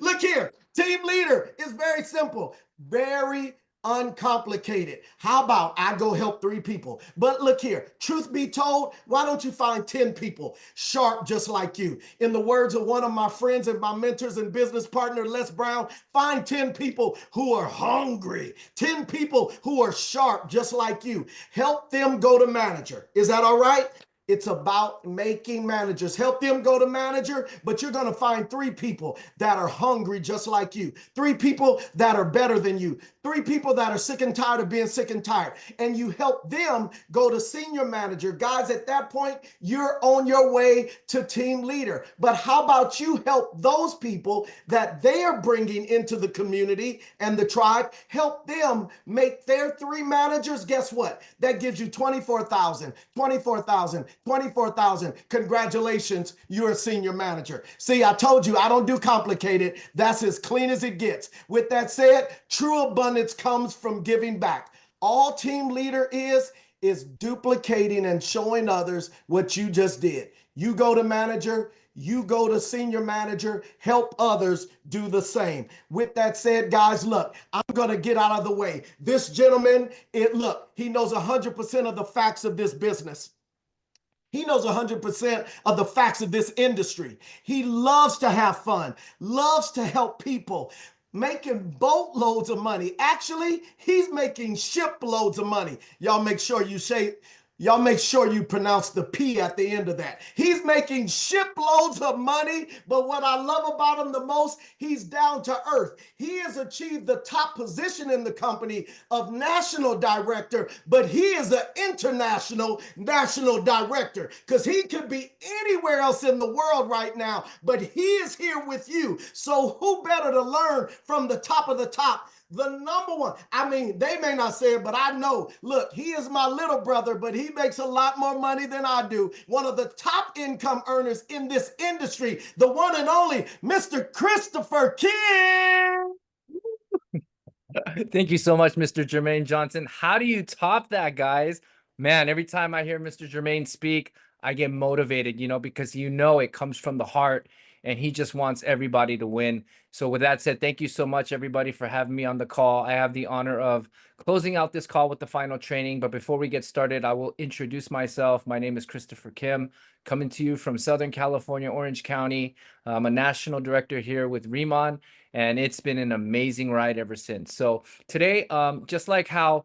[SPEAKER 4] Look here. Team leader is very simple, very uncomplicated. How about I go help 3 people? But look here, truth be told, why don't you find 10 people sharp just like you? In the words of one of my friends and my mentors and business partner, Les Brown, find 10 people who are hungry, 10 people who are sharp just like you. Help them go to manager. Is that all right? It's about making managers. Help them go to manager, but you're going to find 3 people that are hungry just like you. 3 people that are better than you. 3 people that are sick and tired of being sick and tired. And you help them go to senior manager. Guys, at that point, you're on your way to team leader. But how about you help those people that they are bringing into the community and the tribe, help them make their 3 managers? Guess what? That gives you 24,000, 24,000. 24,000. Congratulations, you're a senior manager. See, I told you I don't do complicated. That's as clean as it gets. With that said, true abundance comes from giving back. All team leader is duplicating and showing others what you just did. You go to manager, you go to senior manager, help others do the same. With that said, guys, look, I'm going to get out of the way. This gentleman, look, he knows 100% of the facts of this business. He knows 100% of the facts of this industry. He loves to have fun, loves to help people, making boatloads of money. Actually, he's making shiploads of money. Y'all make sure you pronounce the P at the end of that. He's making shiploads of money, but what I love about him the most, he's down to earth. He has achieved the top position in the company of national director, but he is an international national director because he could be anywhere else in the world right now, but he is here with you. So who better to learn from the top of the top? The number one, I mean, they may not say it, but I know, look, he is my little brother, but he makes a lot more money than I do. One of the top income earners in this industry, the one and only Mr. Christopher King.
[SPEAKER 5] Thank you so much, Mr. Jermaine Johnson. How do you top that, guys? Man, every time I hear Mr. Jermaine speak, I get motivated, because it comes from the heart and he just wants everybody to win. So with that said, thank you so much, everybody, for having me on the call. I have the honor of closing out this call with the final training. But before we get started, I will introduce myself. My name is Christopher Kim, coming to you from Southern California, Orange County. I'm a national director here with Remon, and it's been an amazing ride ever since. So today, just like how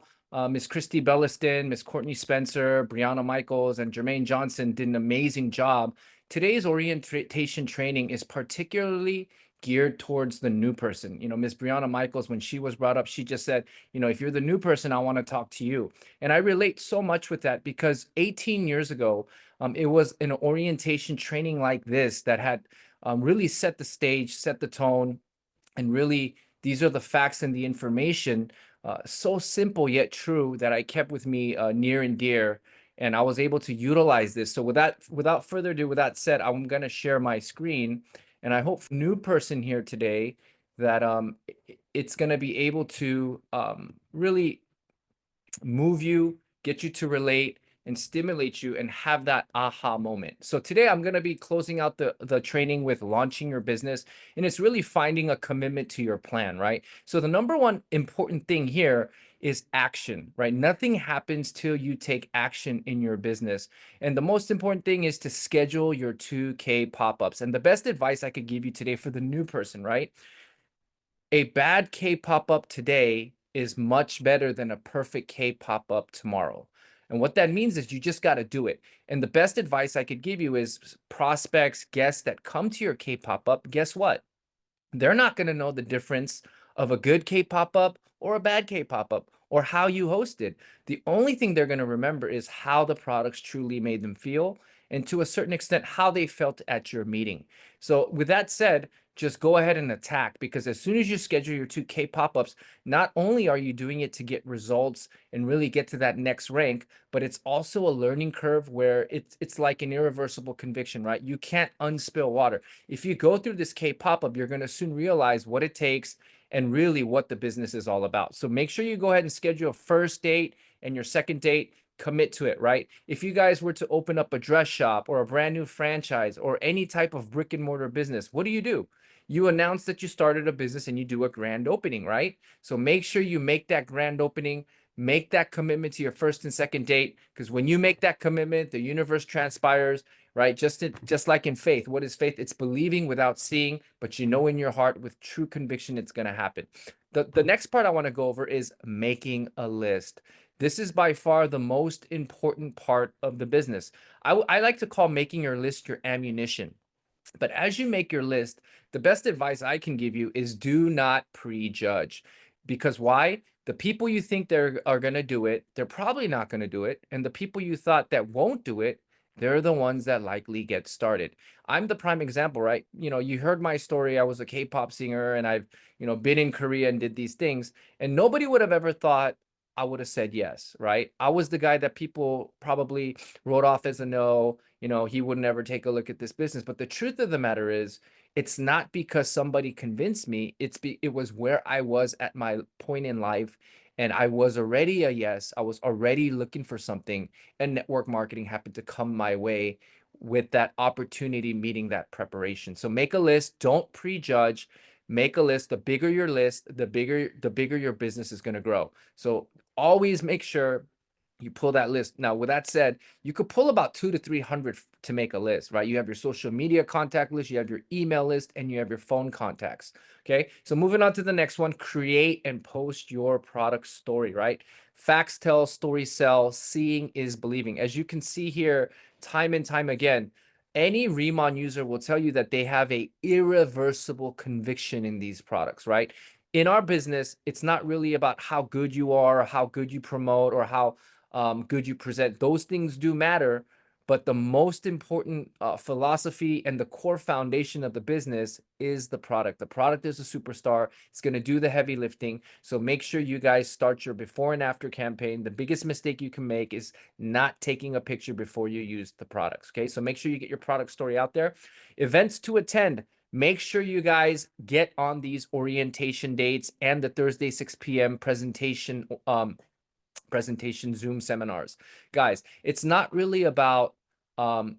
[SPEAKER 5] Miss Christy Belliston, Miss Courtney Spencer, Brianna Michaels, and Jermaine Johnson did an amazing job, today's orientation training is particularly geared towards the new person. Miss Brianna Michaels, when she was brought up, she just said, if you're the new person, I want to talk to you. And I relate so much with that because 18 years ago, it was an orientation training like this that had really set the stage, set the tone, and really, these are the facts and the information, so simple yet true, that I kept with me near and dear. And I was able to utilize this. So without further ado, with that said, I'm going to share my screen. And I hope new person here today that it's going to be able to really move you, get you to relate, and stimulate you and have that aha moment. So today I'm going to be closing out the training with launching your business, and it's really finding a commitment to your plan, right? So the number one important thing here is action, right? Nothing happens till you take action in your business. And the most important thing is to schedule your 2K pop-ups. And the best advice I could give you today for the new person, right? A bad K pop-up today is much better than a perfect K pop-up tomorrow. And what that means is you just got to do it. And the best advice I could give you is prospects, guests that come to your K pop-up, guess what? They're not going to know the difference of a good K pop-up or a bad K pop-up or how you hosted. The only thing they're going to remember is how the products truly made them feel, and to a certain extent, how they felt at your meeting. So with that said, just go ahead and attack, because as soon as you schedule your 2K pop-ups, not only are you doing it to get results and really get to that next rank, but it's also a learning curve where it's like an irreversible conviction, right? You can't unspill water. If you go through this K pop-up, you're going to soon realize what it takes and really what the business is all about. So make sure you go ahead and schedule a first date and your second date. Commit to it, right? If you guys were to open up a dress shop or a brand new franchise or any type of brick and mortar business, what do? You announce that you started a business and you do a grand opening, right? So make sure you make that grand opening, make that commitment to your first and second date, because when you make that commitment, the universe transpires, right? Just like in faith. What is faith? It's believing without seeing, but you know in your heart with true conviction it's going to happen. The next part I want to go over is making a list. This is by far the most important part of the business. I like to call making your list your ammunition. But as you make your list, the best advice I can give you is do not prejudge. Because why? The people you think are going to do it, they're probably not going to do it. And the people you thought that won't do it, they're the ones that likely get started. I'm the prime example, right? You know, you heard my story. I was a K-pop singer and I've, been in Korea and did these things. And nobody would have ever thought I would have said yes, right? I was the guy that people probably wrote off as a no. He would never take a look at this business. But the truth of the matter is, it's not because somebody convinced me. It was where I was at my point in life. And I was already a yes. I was already looking for something. And network marketing happened to come my way with that opportunity meeting that preparation. So make a list. Don't prejudge. Make a list. The bigger your list, the bigger your business is going to grow. So always make sure you pull that list. Now, with that said, you could pull about 200 to 300 to make a list, right? You have your social media contact list, you have your email list, and you have your phone contacts. Okay. So moving on to the next one, create and post your product story, right? Facts tell, stories sell, seeing is believing. As you can see here, time and time again, any Remon user will tell you that they have a irreversible conviction in these products, right? In our business, it's not really about how good you are, or how good you promote, or how good you present. Those things do matter, but the most important philosophy and the core foundation of the business is the product. The product is a superstar. It's going to do the heavy lifting. So make sure you guys start your before and after campaign. The biggest mistake you can make is not taking a picture before you use the products. Okay, so make sure you get your product story out there. Events to attend. Make sure you guys get on these orientation dates and the Thursday 6 p.m. presentation Zoom seminars. Guys, it's not really about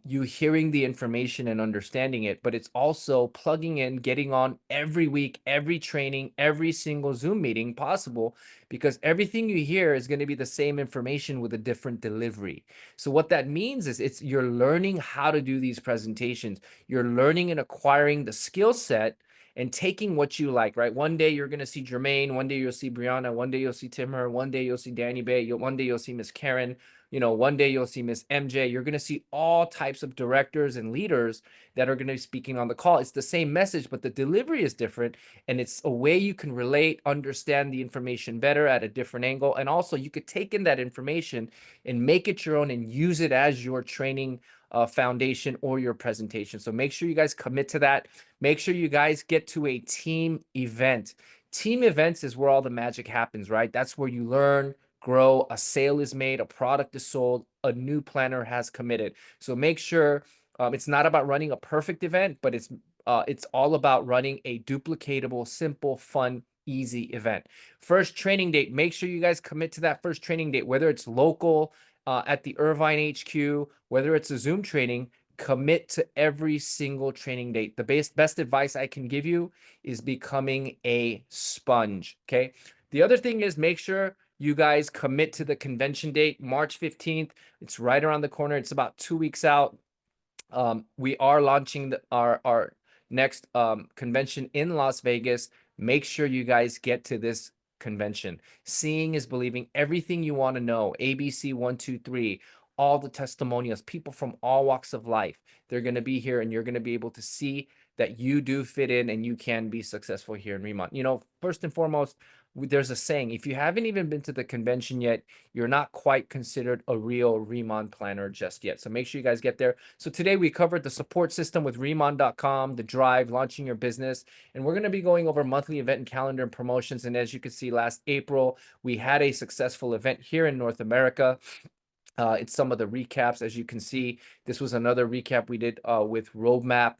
[SPEAKER 5] you hearing the information and understanding it, but it's also plugging in, getting on every week, every training, every single Zoom meeting possible, because everything you hear is going to be the same information with a different delivery. So what that means is you're learning how to do these presentations. You're learning and acquiring the skill set and taking what you like, right? One day you're going to see Jermaine, one day you'll see Brianna, one day you'll see Timur, one day you'll see Danny Bay, one day you'll see Miss Karen, one day you'll see Miss MJ. You're going to see all types of directors and leaders that are going to be speaking on the call. It's the same message, but the delivery is different, and it's a way you can relate, understand the information better at a different angle, and also you could take in that information and make it your own and use it as your training foundation or your presentation. So make sure you guys commit to that. Make sure you guys get to a team event. Team events is where all the magic happens, right? That's where you learn, grow, a sale is made, a product is sold, a new planner has committed. So make sure it's not about running a perfect event, but it's all about running a duplicatable, simple, fun easy event. First training date, make sure you guys commit to that first training date, whether it's local at the Irvine HQ, whether it's a Zoom training, commit to every single training date. The best advice I can give you is becoming a sponge, okay? The other thing is make sure you guys commit to the convention date, March 15th. It's right around the corner. It's about 2 weeks out. We are launching our next convention in Las Vegas. Make sure you guys get to this convention. Seeing is believing. Everything you want to know. ABC 123, all the testimonials, people from all walks of life. They're going to be here, and you're going to be able to see that you do fit in and you can be successful here in Remont. You know, first and foremost, there's a saying, if you haven't even been to the convention yet, you're not quite considered a real Remont planner just yet. So make sure you guys get there. So today we covered the support system with Remont.com, the drive, launching your business, and we're going to be going over monthly event and calendar and promotions. And as you can see, last April, we had a successful event here in North America. It's some of the recaps. As you can see, this was another recap we did with Roadmap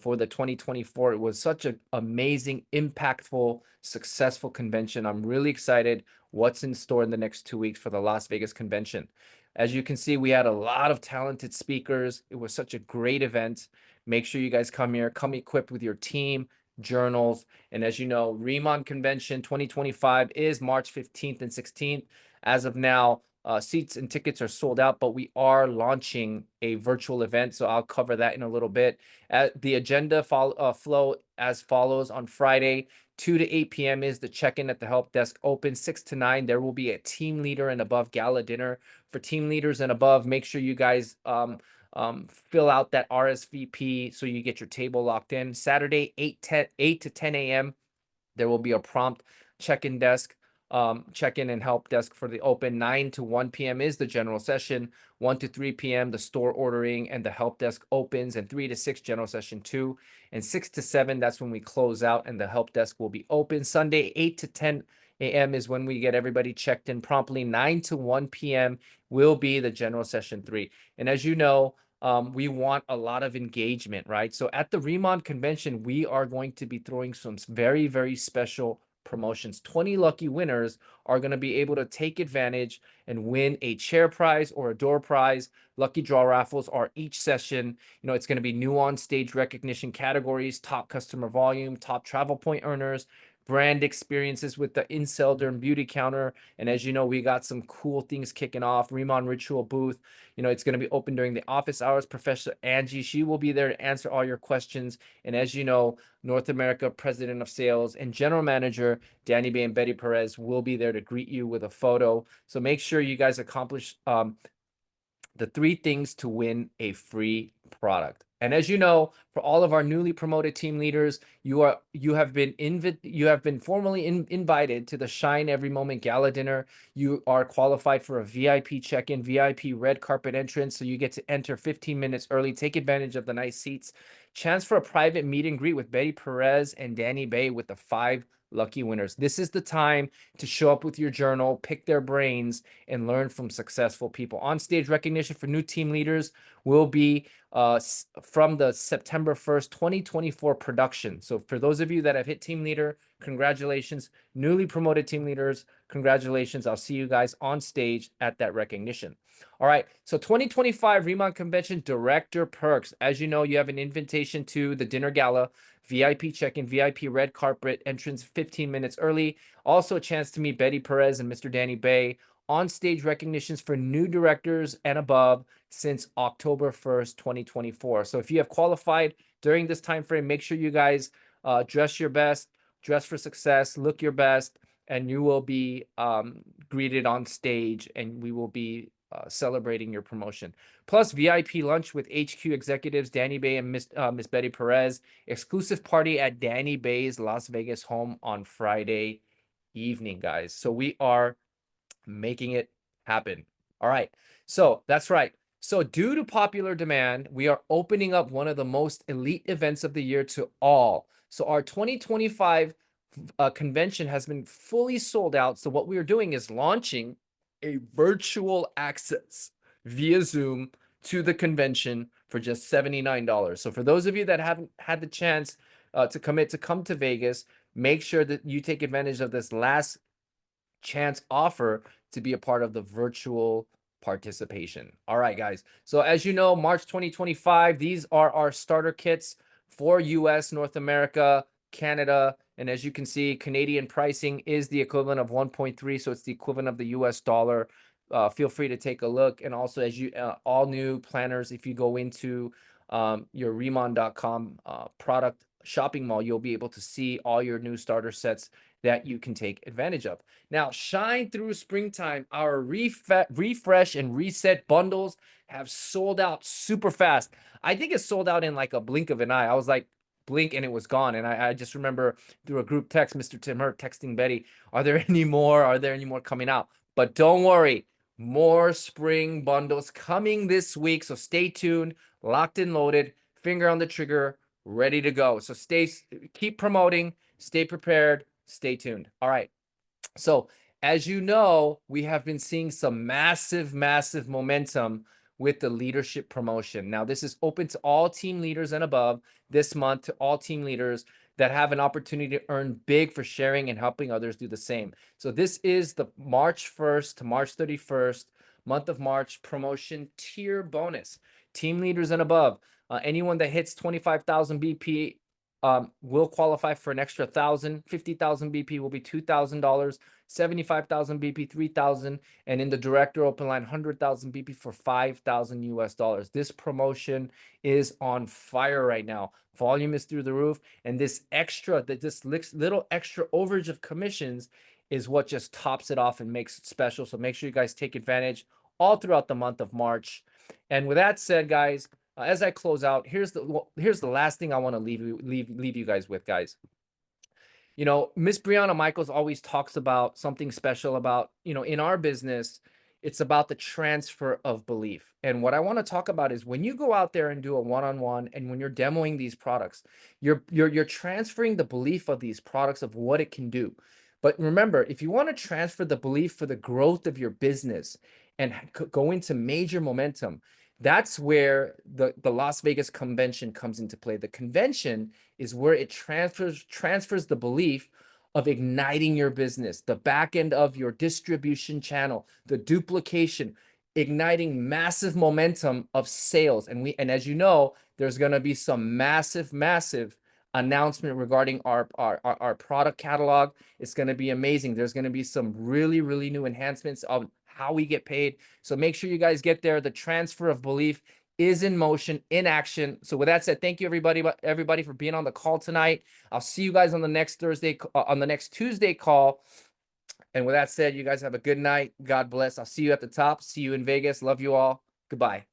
[SPEAKER 5] for the 2024. It was such an amazing, impactful, successful convention. I'm really excited what's in store in the next 2 weeks for the Las Vegas convention. As you can see, we had a lot of talented speakers. It was such a great event. Make sure you guys come here, come equipped with your team, journals. And as you know, Remont Convention 2025 is March 15th and 16th. As of now, seats and tickets are sold out, but we are launching a virtual event, so I'll cover that in a little bit. The agenda flow as follows. On Friday, 2 to 8 p.m. is the check-in at the help desk open. 6 to 9, there will be a team leader and above gala dinner. For team leaders and above, make sure you guys fill out that RSVP so you get your table locked in. Saturday, 8 to 10 a.m., there will be a prompt check-in desk. Check-in and help desk for the open. 9 to 1 p.m. is the general session. 1 to 3 p.m. the store ordering and the help desk opens, and 3 to 6 general session 2, and 6 to 7 that's when we close out and the help desk will be open. Sunday 8 to 10 a.m. is when we get everybody checked in promptly. 9 to 1 p.m. will be the general session 3. And as you know, we want a lot of engagement, right? So at the Remont convention, we are going to be throwing some very, very special promotions. 20 lucky winners are going to be able to take advantage and win a chair prize or a door prize. Lucky draw raffles are each session. You know, it's going to be new on stage recognition categories, top customer volume, top travel point earners, brand experiences with the Inselder and Beauty Counter. And as you know, we got some cool things kicking off. Remont Ritual booth, you know, it's going to be open during the office hours. Professor Angie, she will be there to answer all your questions. And as you know, North America President of Sales and General Manager Danny Bay and Betty Perez will be there to greet you with a photo. So make sure you guys accomplish the 3 things to win a free product. And as you know, for all of our newly promoted team leaders, you have been formally invited to the Shine Every Moment Gala Dinner. You are qualified for a VIP check-in, VIP red carpet entrance, so you get to enter 15 minutes early, take advantage of the nice seats. Chance for a private meet and greet with Betty Perez and Danny Bay with the 5 lucky winners. This is the time to show up with your journal, pick their brains, and learn from successful people. On stage recognition for new team leaders will be from the September 1st, 2024 production. So for those of you that have hit team leader, congratulations. Newly promoted team leaders, congratulations. I'll see you guys on stage at that recognition. All right, so 2025 Remont Convention Director Perks. As you know, you have an invitation to the dinner gala, VIP check-in, VIP red carpet entrance 15 minutes early. Also a chance to meet Betty Perez and Mr. Danny Bay. On stage recognitions for new directors and above since October 1st, 2024. So if you have qualified during this time frame, make sure you guys dress your best, dress for success, look your best, and you will be greeted on stage, and we will be celebrating your promotion. Plus VIP lunch with HQ executives Danny Bay and Miss Betty Perez. Exclusive party at Danny Bay's Las Vegas home on Friday evening, guys. So we are making it happen. All right. So that's right. So due to popular demand, we are opening up one of the most elite events of the year to all. So our 2025 convention has been fully sold out. So what we are doing is launching a virtual access via Zoom to the convention for just $79. So for those of you that haven't had the chance to commit to come to Vegas, make sure that you take advantage of this last chance offer to be a part of the virtual participation. All right, guys. So as you know, March 2025, these are our starter kits for US, North America, Canada. And as you can see, Canadian pricing is the equivalent of 1.3. So it's the equivalent of the US dollar. Feel free to take a look. And also, as you all new planners, if you go into your Remon.com product shopping mall, you'll be able to see all your new starter sets that you can take advantage of. Now, shine through springtime. Our refresh and reset bundles have sold out super fast. I think it sold out in like a blink of an eye. I was like, blink, and it was gone. And I just remember through a group text, Mr. Tim Hurt texting Betty, are there any more? Are there any more coming out? But don't worry, more spring bundles coming this week. So stay tuned, locked and loaded, finger on the trigger, ready to go. So keep promoting, stay prepared, stay tuned. All right. So as you know, we have been seeing some massive momentum with the leadership promotion. Now, this is open to all team leaders and above this month, to all team leaders that have an opportunity to earn big for sharing and helping others do the same. So this is the March 1st to March 31st, month of March promotion tier bonus. Team leaders and above, anyone that hits 25,000 BP will qualify for an extra 1,000. 50,000 BP will be $2,000. 75,000 BP, 3,000, and in the director open line, 100,000 BP for 5,000 US dollars. This promotion is on fire right now. Volume is through the roof, and this little extra overage of commissions is what just tops it off and makes it special. So make sure you guys take advantage all throughout the month of March. And with that said, guys, as I close out, here's the last thing I want to leave you guys with, guys. You know, Miss Brianna Michaels always talks about something special about, you know, in our business, it's about the transfer of belief. And what I want to talk about is when you go out there and do a one-on-one, and when you're demoing these products, you're transferring the belief of these products, of what it can do. But remember, if you want to transfer the belief for the growth of your business and go into major momentum, that's where the Las Vegas convention comes into play. The convention is where it transfers the belief of igniting your business, the back end of your distribution channel, the duplication, igniting massive momentum of sales. And as you know, there's going to be some massive announcement regarding our product catalog. It's going to be amazing. There's going to be some really new enhancements of how we get paid. So make sure you guys get there. The transfer of belief is in motion, in action. So with that said, thank you everybody for being on the call tonight. I'll see you guys on the next Tuesday call. And with that said, you guys have a good night. God bless. I'll see you at the top. See you in Vegas. Love you all. Goodbye.